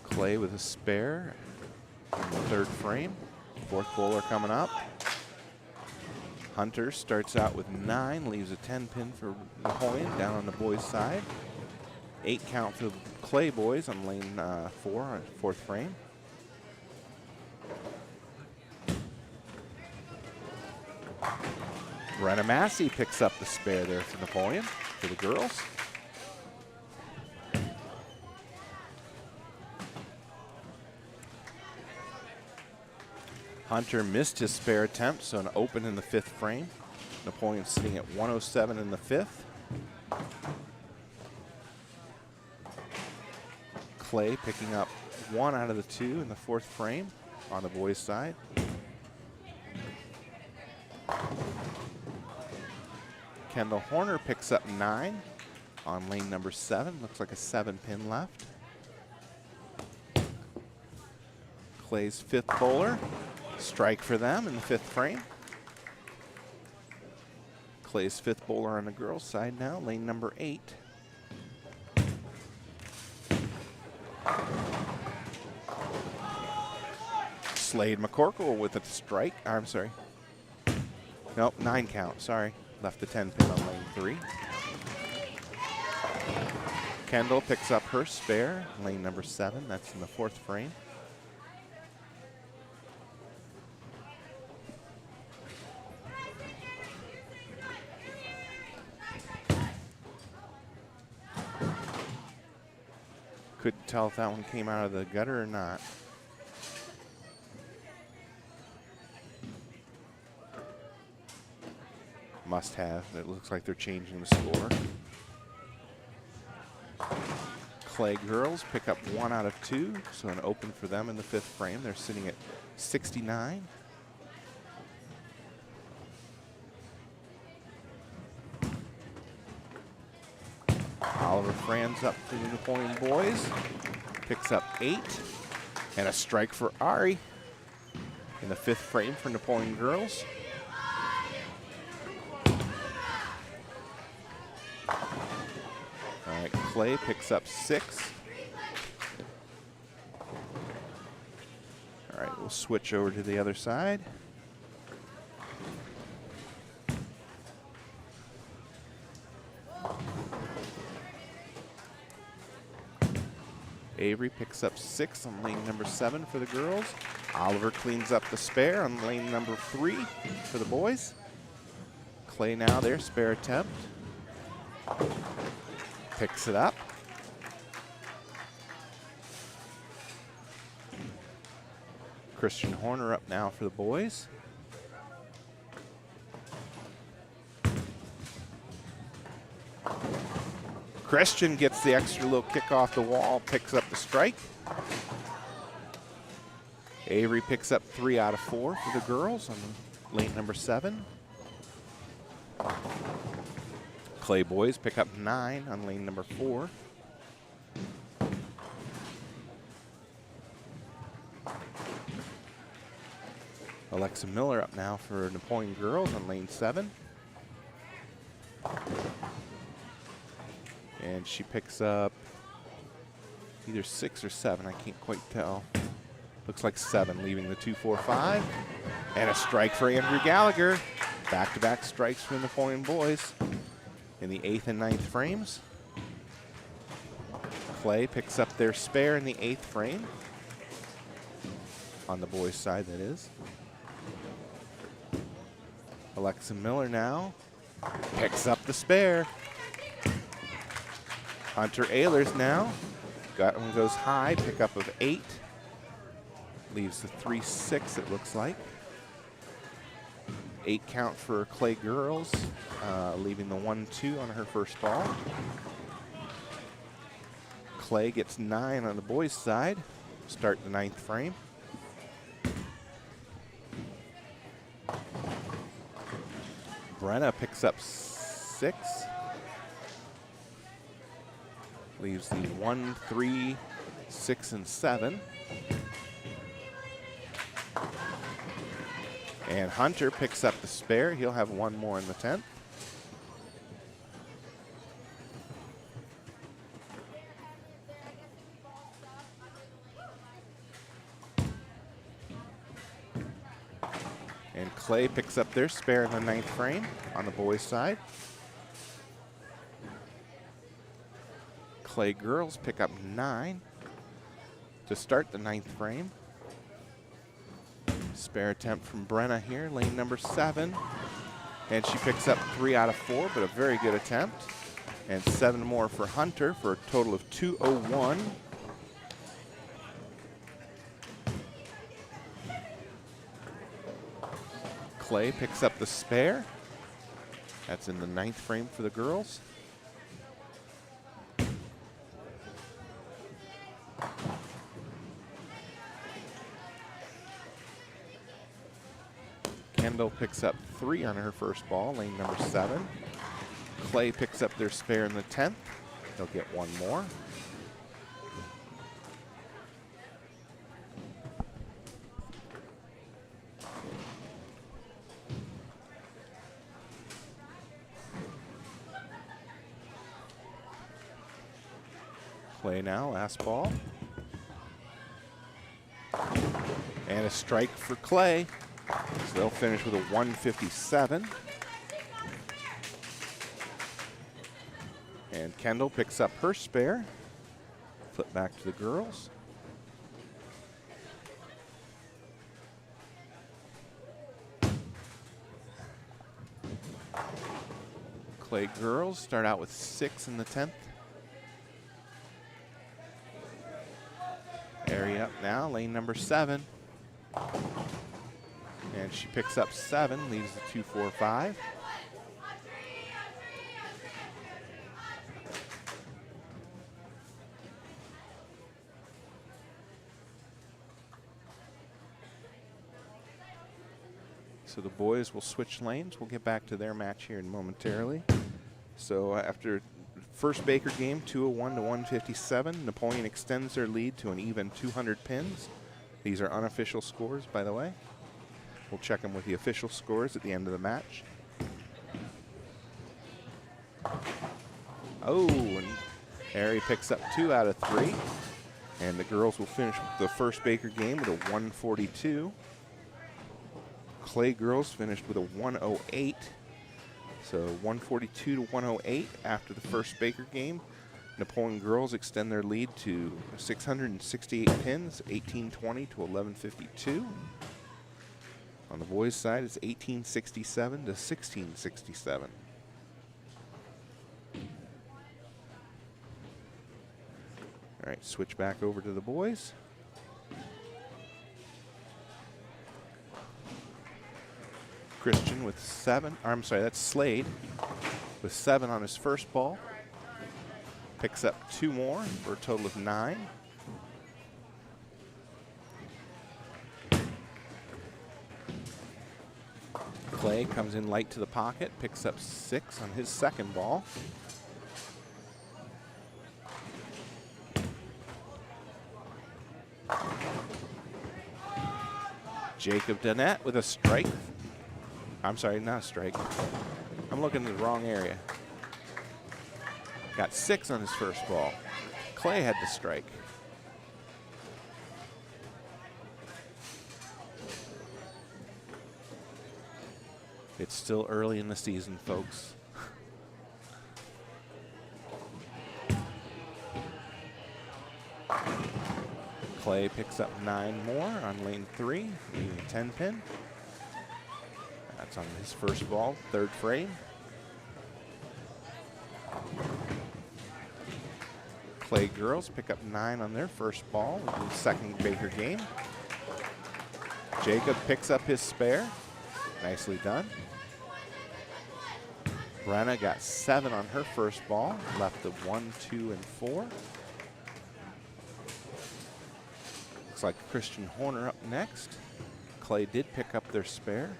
Clay with a spare in the third frame. Fourth bowler coming up. Hunter starts out with 9, leaves a 10-pin for Napoleon down on the boys' side. 8 count for the Clay boys on lane 4 on fourth frame. Brenna Massey picks up the spare there for Napoleon for the girls. Hunter missed his spare attempt, so an open in the 5th frame. Napoleon sitting at 107 in the 5th. Clay picking up 1 out of the 2 in the 4th frame on the boys' side. Kendall Horner picks up 9 on lane number 7. Looks like a 7-pin left. Clay's 5th bowler. Strike for them in the 5th frame. Clay's 5th bowler on the girls' side now, lane number 8. Slade McCorkle with a strike. I'm sorry. Nope, 9 count. Sorry. Left the 10-pin on lane 3. Kendall picks up her spare, lane number 7. That's in the 4th frame. Couldn't tell if that one came out of the gutter or not. Must have. It looks like they're changing the score. Clay girls pick up 1 out of 2, so an open for them in the 5th frame. They're sitting at 69. Oliver Franz up for the Napoleon boys. Picks up 8. And a strike for Ari in the 5th frame for Napoleon girls. All right, Clay picks up 6. All right, we'll switch over to the other side. Avery picks up 6 on lane number 7 for the girls. Oliver cleans up the spare on lane number 3 for the boys. Clay now their spare attempt. Picks it up. Christian Horner up now for the boys. Christian gets the extra little kick off the wall, picks up the strike. Avery picks up 3 out of 4 for the girls on lane number 7. Clay boys pick up 9 on lane number 4. Alexa Miller up now for Napoleon girls on lane 7. And she picks up either 6 or 7, I can't quite tell. Looks like 7, leaving the 2-4-5. And a strike for Andrew Gallagher. Back-to-back strikes for the Napoleon boys in the 8th and 9th frames. Clay picks up their spare in the 8th frame. On the boys' side, that is. Alexa Miller now picks up the spare. Hunter Ehlers now. Got one goes high, pickup of 8. Leaves the 3-6, it looks like. 8 count for Clay girls, leaving the 1-2 on her first ball. Clay gets 9 on the boys' side. Start the 9th frame. Brenna picks up 6. Leaves the 1, 3, 6, and 7. And Hunter picks up the spare. He'll have 1 more in the 10th. And Clay picks up their spare in the 9th frame on the boys' side. Clay girls pick up 9 to start the 9th frame. Spare attempt from Brenna here, lane number 7. And she picks up 3 out of 4, but a very good attempt. And 7 more for Hunter for a total of 201. Clay picks up the spare. That's in the 9th frame for the girls. Kendall picks up 3 on her first ball, lane number 7. Clay picks up their spare in the 10th. They'll get 1 more. Clay now, last ball. And a strike for Clay. So they'll finish with a 157. And Kendall picks up her spare. Flip back to the girls. Clay girls start out with 6 in the 10th. Area up now, lane number 7. And she picks up 7, leaves the 2-4-5. So the boys will switch lanes. We'll get back to their match here momentarily. So after first Baker game, 201 to 157, Napoleon extends their lead to an even 200 pins. These are unofficial scores, by the way. We'll check them with the official scores at the end of the match. Oh, and Ari picks up 2 out of 3. And the girls will finish the first Baker game with a 142. Clay girls finished with a 108. So 142 to 108 after the first Baker game. Napoleon girls extend their lead to 668 pins, 1820 to 1152. On the boys' side, it's 1867 to 1667. All right, switch back over to the boys. Christian with 7, I'm sorry, that's Slade with 7 on his first ball. Picks up 2 more for a total of 9. Clay comes in light to the pocket, picks up 6 on his second ball. Jacob Donette with a strike. I'm sorry, not a strike. I'm looking in the wrong area. Got 6 on his first ball. Clay had the strike. It's still early in the season, folks. Clay picks up 9 more on lane 3, leaving a 10 pin. That's on his first ball, 3rd frame. Clay girls pick up 9 on their first ball, in the second Baker game. Jacob picks up his spare. Nicely done. Brenna got 7 on her first ball, left of 1, 2, and 4. Looks like Christian Horner up next. Clay did pick up their spare.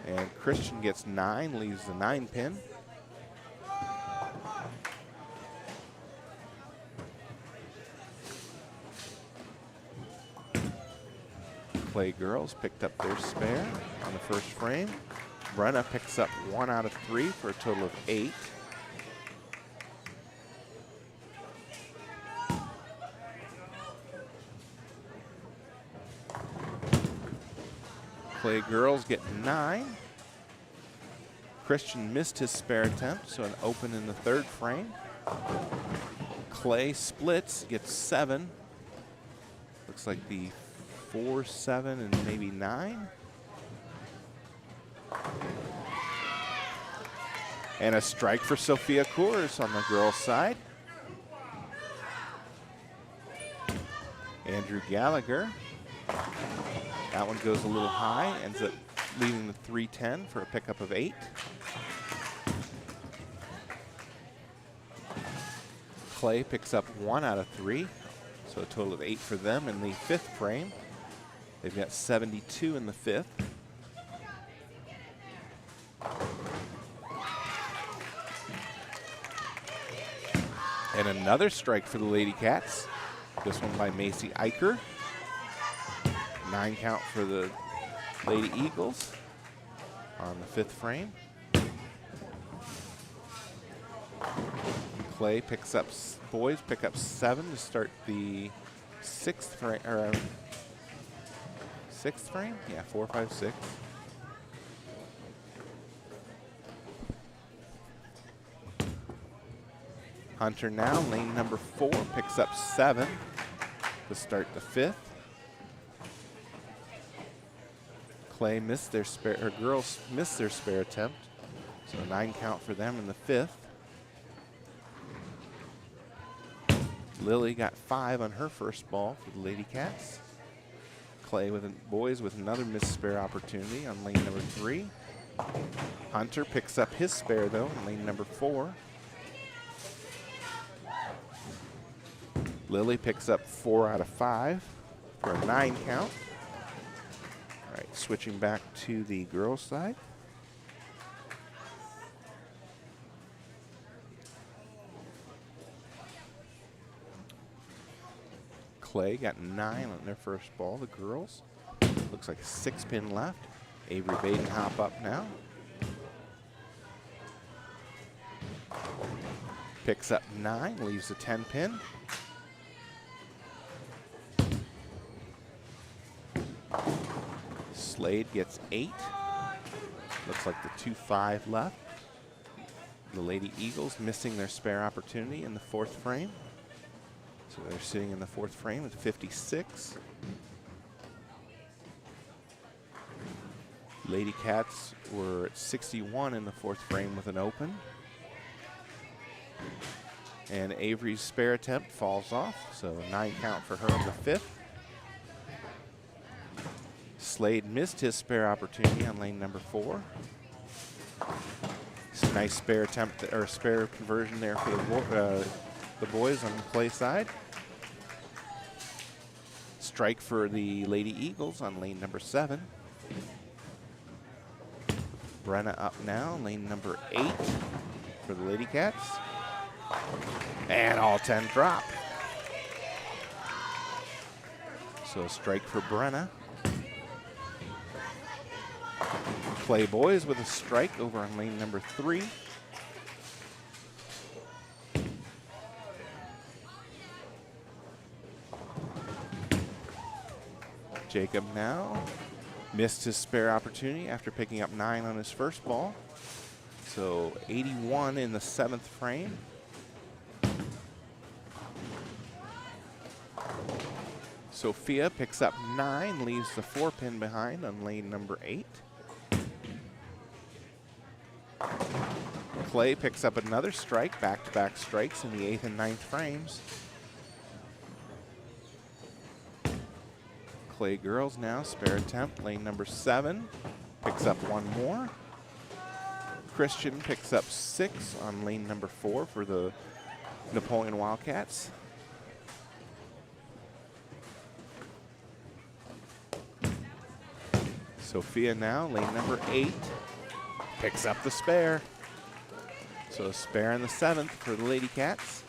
And Christian gets 9, leaves the 9 pin. Clay girls picked up their spare on the first frame. Brenna picks up 1 out of 3 for a total of 8. Clay girls get 9. Christian missed his spare attempt, so an open in the 3rd frame. Clay splits, gets 7. Looks like the 4, 7, and maybe 9. And a strike for Sophia Coors on the girls' side. Andrew Gallagher. That one goes a little high, ends up leaving the 310 for a pickup of 8. Clay picks up 1 out of 3, so a total of 8 for them in the 5th frame. They've got 72 in the 5th. And another strike for the Lady Cats. This one by Macy Eicher. 9 count for the Lady Eagles on the 5th frame. Clay picks up, boys pick up 7 to start the 6th frame, or 6th frame? Yeah, 4, 5, 6. Hunter now, lane number 4, picks up 7 to start the 5th. Clay missed their spare, or girls missed their spare attempt, so a 9 count for them in the 5th. Lily got 5 on her first ball for the Lady Cats. Clay with boys with another missed spare opportunity on lane number 3. Hunter picks up his spare though in lane number 4. Lily picks up 4 out of 5 for a 9 count. All right, switching back to the girls' side. Clay got 9 on their first ball, the girls. Looks like a 6-pin left. Avery Badenhop up now. Picks up 9, leaves a 10-pin. Slade gets 8. Looks like the 2-5 left. The Lady Eagles missing their spare opportunity in the 4th frame. So they're sitting in the 4th frame with 56. Lady Cats were at 61 in the 4th frame with an open. And Avery's spare attempt falls off, so a 9 count for her in the 5th. Slade missed his spare opportunity on lane number 4. It's a nice spare attempt, or spare conversion there for the boys on the Clay side. Strike for the Lady Eagles on lane number 7. Brenna up now, lane number 8 for the Lady Cats. And all 10 drop. So a strike for Brenna. Clay boys with a strike over on lane number 3. Jacob now missed his spare opportunity after picking up 9 on his first ball. So 81 in the 7th frame. Sophia picks up 9, leaves the 4-pin behind on lane number 8. Clay picks up another strike, back-to-back strikes in the 8th and 9th frames. Clay girls now, spare attempt, lane number 7, picks up 1 more. Christian picks up 6 on lane number 4 for the Napoleon Wildcats. Sophia now, lane number 8, picks up the spare. So a spare in the 7th for the Lady Cats.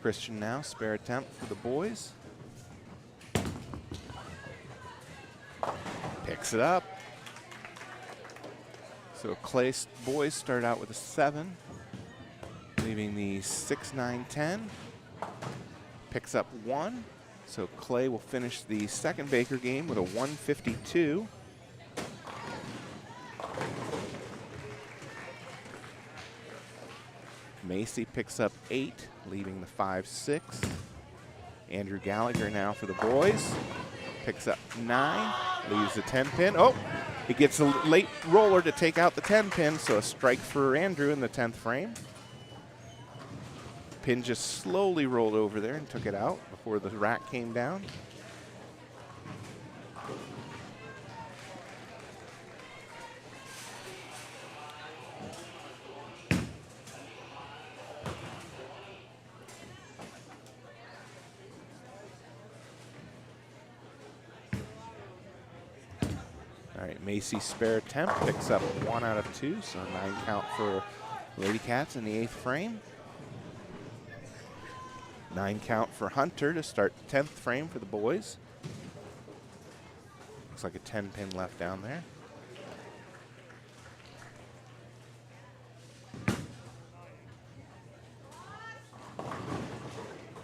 Christian now, spare attempt for the boys. Picks it up. So Clay boys start out with a 7, leaving the 6, 9, 10. Picks up 1. So Clay will finish the second Baker game with a 152. Macy picks up 8, leaving the 5, 6. Andrew Gallagher now for the boys. Picks up 9, leaves the 10-pin. Oh, he gets a late roller to take out the 10-pin, so a strike for Andrew in the 10th frame. Pin just slowly rolled over there and took it out before the rack came down. All right, Macy's spare attempt picks up 1 out of 2, so 9 count for Lady Cats in the 8th frame. 9 count for Hunter to start the 10th frame for the boys. Looks like a 10-pin left down there.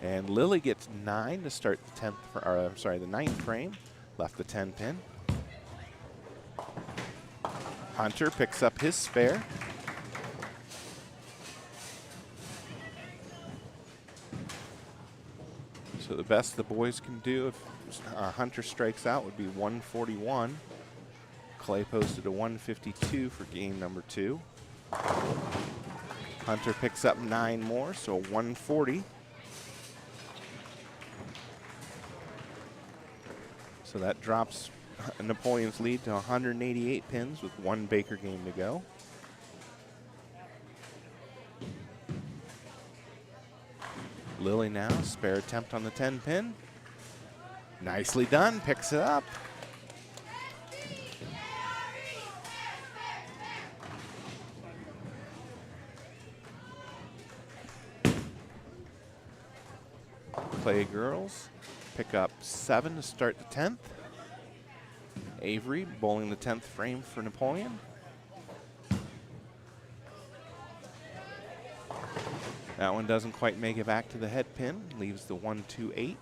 And Lily gets 9 to start the 10th, or I'm sorry, the 9th frame. Left the 10-pin. Hunter picks up his spare. So the best the boys can do if Hunter strikes out would be 141. Clay posted a 152 for game number 2. Hunter picks up 9 more, so 140. So that drops Napoleon's lead to 188 pins with 1 Baker game to go. Lily now, spare attempt on the 10-pin. Nicely done, picks it up. Clay girls pick up 7 to start the 10th. Avery bowling the 10th frame for Napoleon. That one doesn't quite make it back to the head pin, leaves the 128.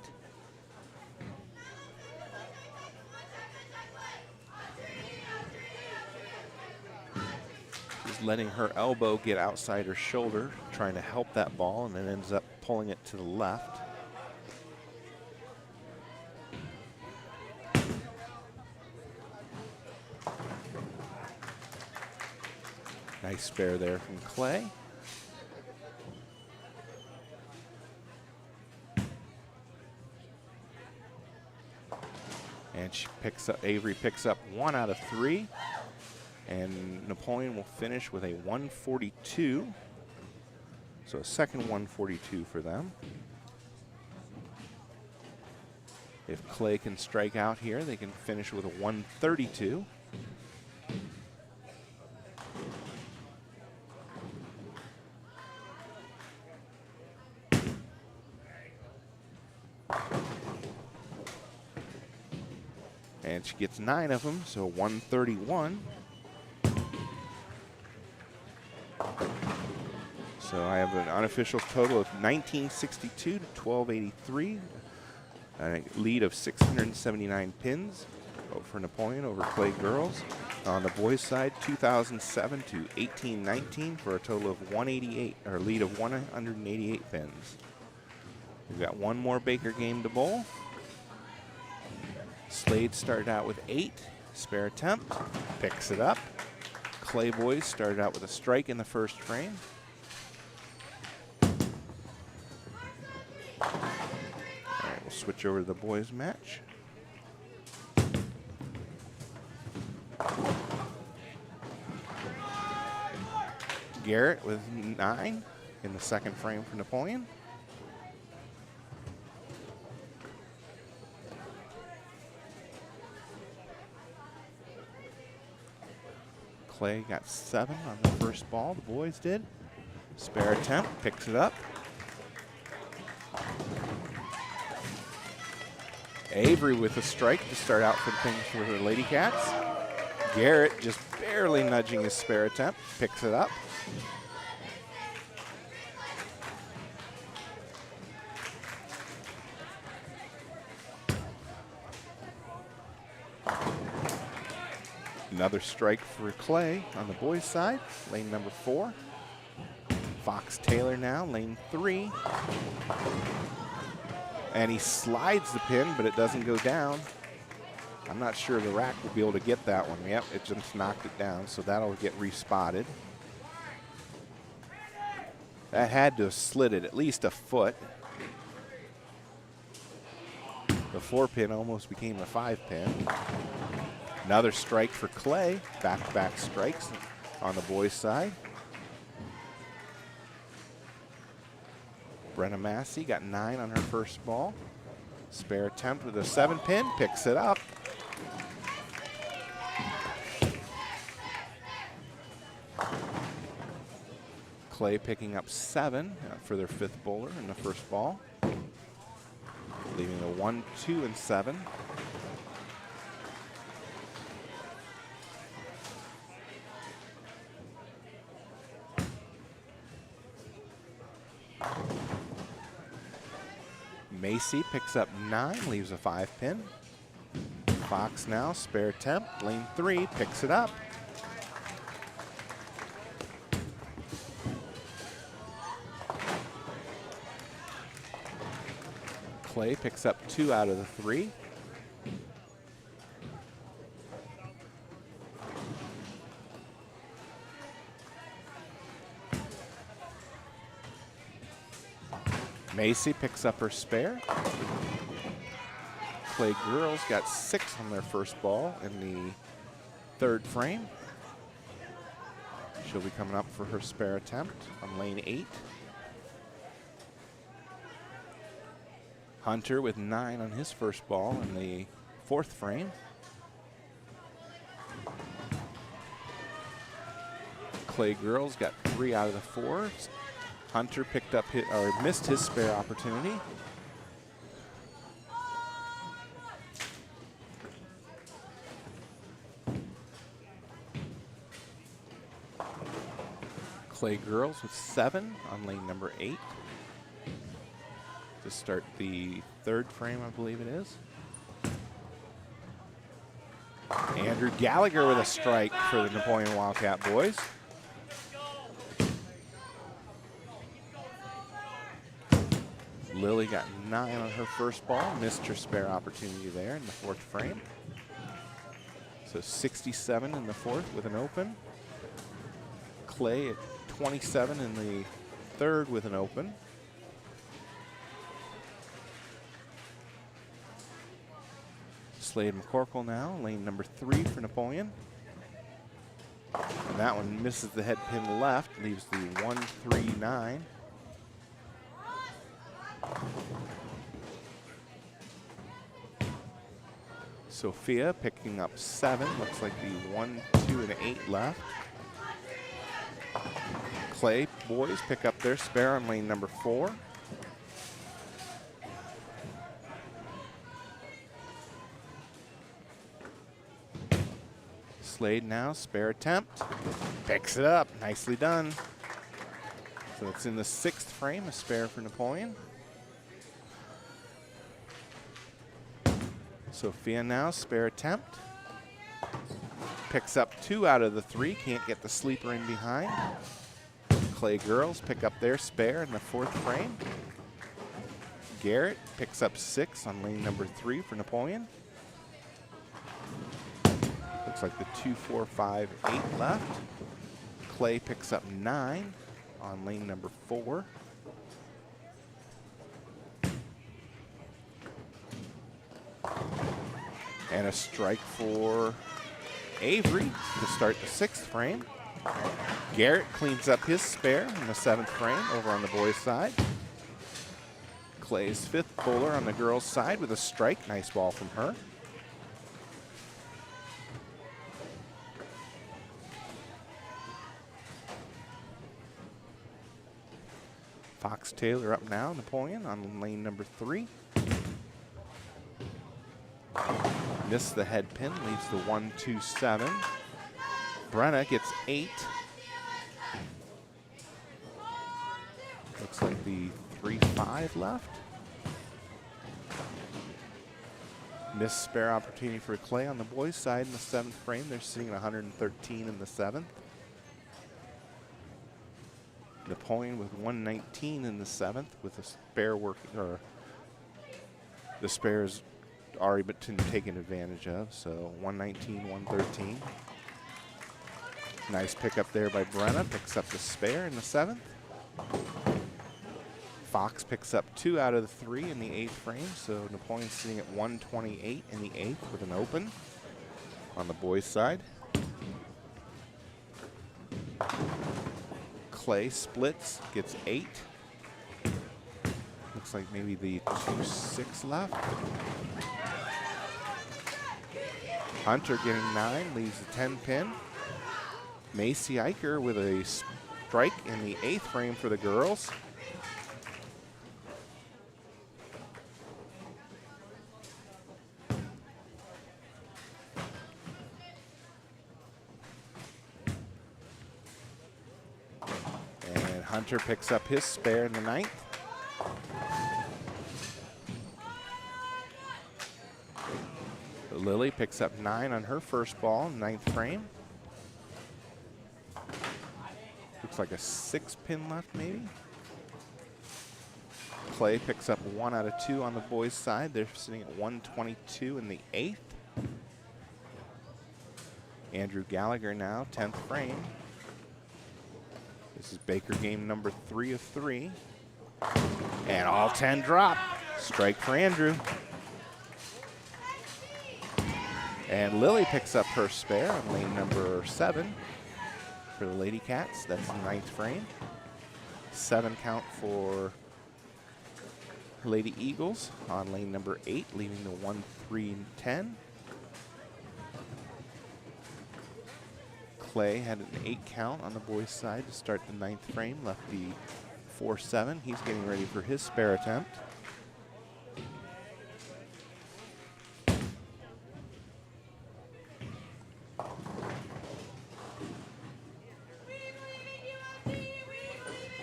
She's letting her elbow get outside her shoulder, trying to help that ball, and then ends up pulling it to the left. Nice spare there from Clay. And she picks up, Avery picks up 1 out of 3. And Napoleon will finish with a 142. So a second 142 for them. If Clay can strike out here, they can finish with a 132. And she gets 9 of them, so 131. So I have an unofficial total of 1962 to 1283. A lead of 679 pins for Napoleon over Clay girls. On the boys' side, 2007 to 1819 for a total of 188, or a lead of 188 pins. We've got one more Baker game to bowl. Slade started out with 8, spare attempt, picks it up. Clay boys started out with a strike in the first frame. All right, we'll switch over to the boys' match. Garrett with 9 in the second frame for Napoleon. Clay got 7 on the first ball, the boys did. Spare attempt, picks it up. Avery with a strike to start out for things for the Lady Cats. Garrett just barely nudging his spare attempt, picks it up. Another strike for Clay on the boys' side, lane number 4. Fox Taylor now, lane 3. And he slides the pin, but it doesn't go down. I'm not sure the rack will be able to get that one. Yep, it just knocked it down, so that'll get respotted. That had to have slid it at least a foot. The 4-pin almost became a 5-pin. Another strike for Clay. Back-to-back strikes on the boys' side. Brenna Massey got 9 on her first ball. Spare attempt with a 7-pin, picks it up. Clay picking up 7 for their 5th bowler in the first ball. Leaving a 1, 2, and 7. Macy picks up 9, leaves a 5-pin. Fox now, spare attempt, lane 3, picks it up. Clay picks up 2 out of the 3. Macy picks up her spare. Clay girls got 6 on their first ball in the 3rd frame. She'll be coming up for her spare attempt on lane 8. Hunter with 9 on his first ball in the 4th frame. Clay girls got 3 out of the 4. Hunter picked up missed his spare opportunity. Clay girls with 7 on lane number 8 to start the 3rd frame, I believe it is. Andrew Gallagher with a strike for the Napoleon Wildcat boys. Lily got 9 on her first ball, missed her spare opportunity there in the 4th frame. So 67 in the 4th with an open. Clay at 27 in the 3rd with an open. Slade McCorkle now, lane number 3 for Napoleon. And that one misses the head pin left, leaves the 1-3-9. Sophia picking up 7. Looks like the 1, 2, and 8 left. Clay boys pick up their spare on lane number 4. Slade now, spare attempt. Picks it up, nicely done. So it's in the 6th frame, a spare for Napoleon. Sophia now, spare attempt. Picks up 2 out of the 3, can't get the sleeper in behind. Clay girls pick up their spare in the 4th frame. Garrett picks up 6 on lane number 3 for Napoleon. Looks like the 2, 4, 5, 8 left. Clay picks up 9 on lane number 4. And a strike for Avery to start the 6th frame. Garrett cleans up his spare in the 7th frame over on the boys' side. Clay's 5th bowler on the girls' side with a strike. Nice ball from her. Fox Taylor up now, Napoleon on lane number 3. Missed the head pin, leaves the 1, 2, 7. Brenna gets 8. Looks like the 3, 5 left. Missed spare opportunity for Clay on the boys' side in the 7th frame. They're sitting at 113 in the 7th. Napoleon with 119 in the 7th with a spare working, or the spares already been taken advantage of. So 119, 113. Nice pickup there by Brenna. Picks up the spare in the 7th. Fox picks up 2 out of the 3 in the 8th frame. So Napoleon's sitting at 128 in the 8th with an open on the boys' side. Clay splits, gets 8. Looks like maybe the 2, 6 left. Hunter getting 9, leaves the 10 pin. Macy Eicher with a strike in the 8th frame for the girls. And Hunter picks up his spare in the 9th. Lily picks up 9 on her first ball, 9th frame. Looks like a 6 pin left maybe. Clay picks up 1 out of 2 on the boys' side. They're sitting at 122 in the 8th. Andrew Gallagher now, 10th frame. This is Baker game number 3 of 3. And all 10 drop. Strike for Andrew. And Lily picks up her spare on lane number 7 for the Lady Cats. That's the 9th frame. 7 count for Lady Eagles on lane number 8, leaving the 1, 3, and 10. Clay had an 8 count on the boys' side to start the 9th frame, left the 4, 7. He's getting ready for his spare attempt.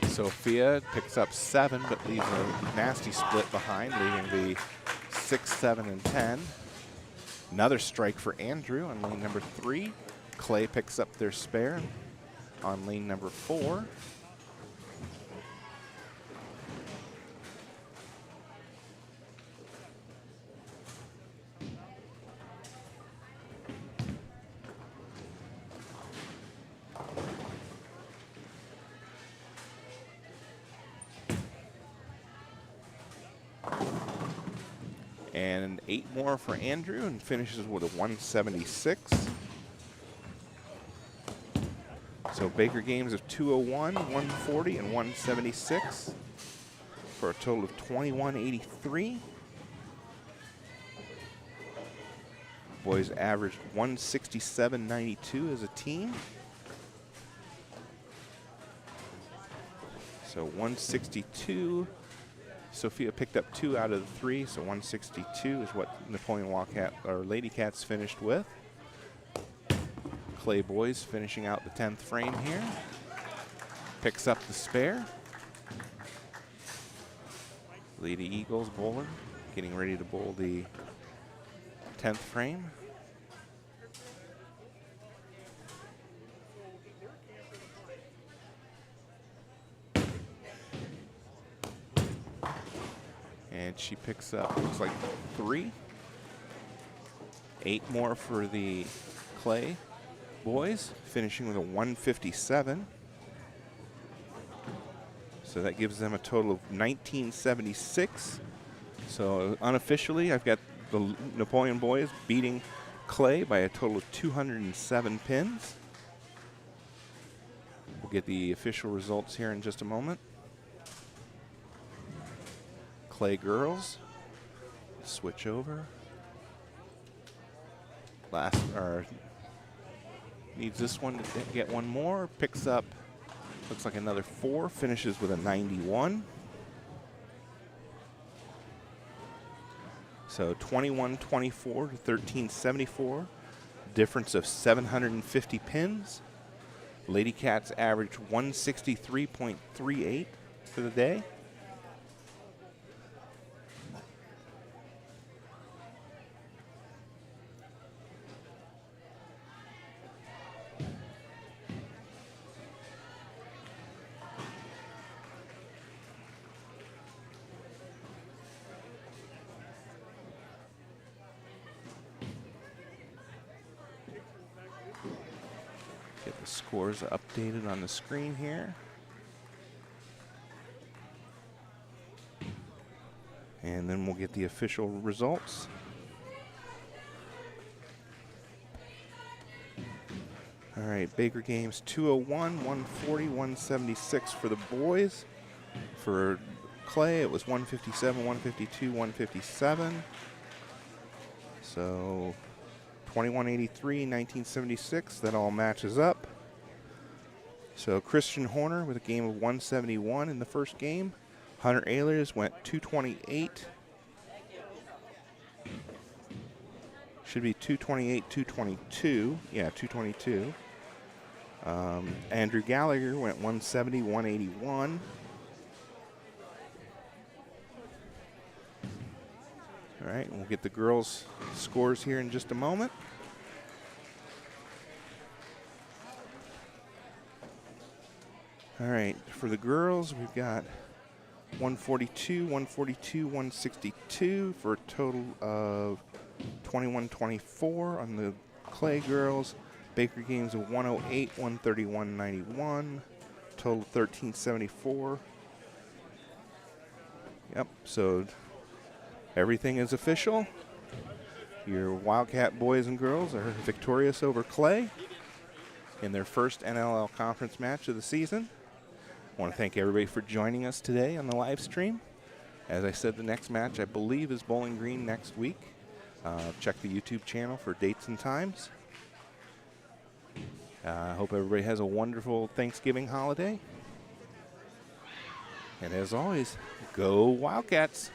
Sophia picks up 7, but leaves a nasty split behind, leaving the 6, 7, and 10. Another strike for Andrew on lane number 3. Clay picks up their spare on lane number 4. And 8 more for Andrew, and finishes with a 176. So Baker games of 201, 140, and 176 for a total of 2183. Boys averaged 167.92 as a team. So 162. Sophia picked up 2 out of the 3, so 162 is what Napoleon or Lady Cats finished with. Clay boys finishing out the 10th frame here. Picks up the spare. Lady Eagles bowler getting ready to bowl the 10th frame. And she picks up, looks like 3. 8 more for the Clay boys, finishing with a 157. So that gives them a total of 1976. So unofficially, I've got the Napoleon boys beating Clay by a total of 207 pins. We'll get the official results here in just a moment. Clay girls, switch over. Needs this one to get one more, picks up, looks like another 4, finishes with a 91. So 21-24 to 1374, difference of 750 pins. Lady Cats average 163.38 for the day. Get the scores updated on the screen here. And then we'll get the official results. All right, Baker Games 201, 140, 176 for the boys. For Clay, it was 157, 152, 157. So 2183, 1976, that all matches up. So Christian Horner with a game of 171 in the first game. Hunter Ehlers went 228. Should be 228, 222. Yeah, 222. Andrew Gallagher went 170, 181. All right, we'll get the girls' scores here in just a moment. All right, for the girls, we've got 142, 142, 162 for a total of 21-24 on the Clay girls. Baker Games of 108, 131, 91, total 1374. Yep, so everything is official. Your Wildcat boys and girls are victorious over Clay in their first NLL Conference match of the season. I want to thank everybody for joining us today on the live stream. As I said, the next match, I believe, is Bowling Green next week. Check the YouTube channel for dates and times. I hope everybody has a wonderful Thanksgiving holiday. And as always, go Wildcats!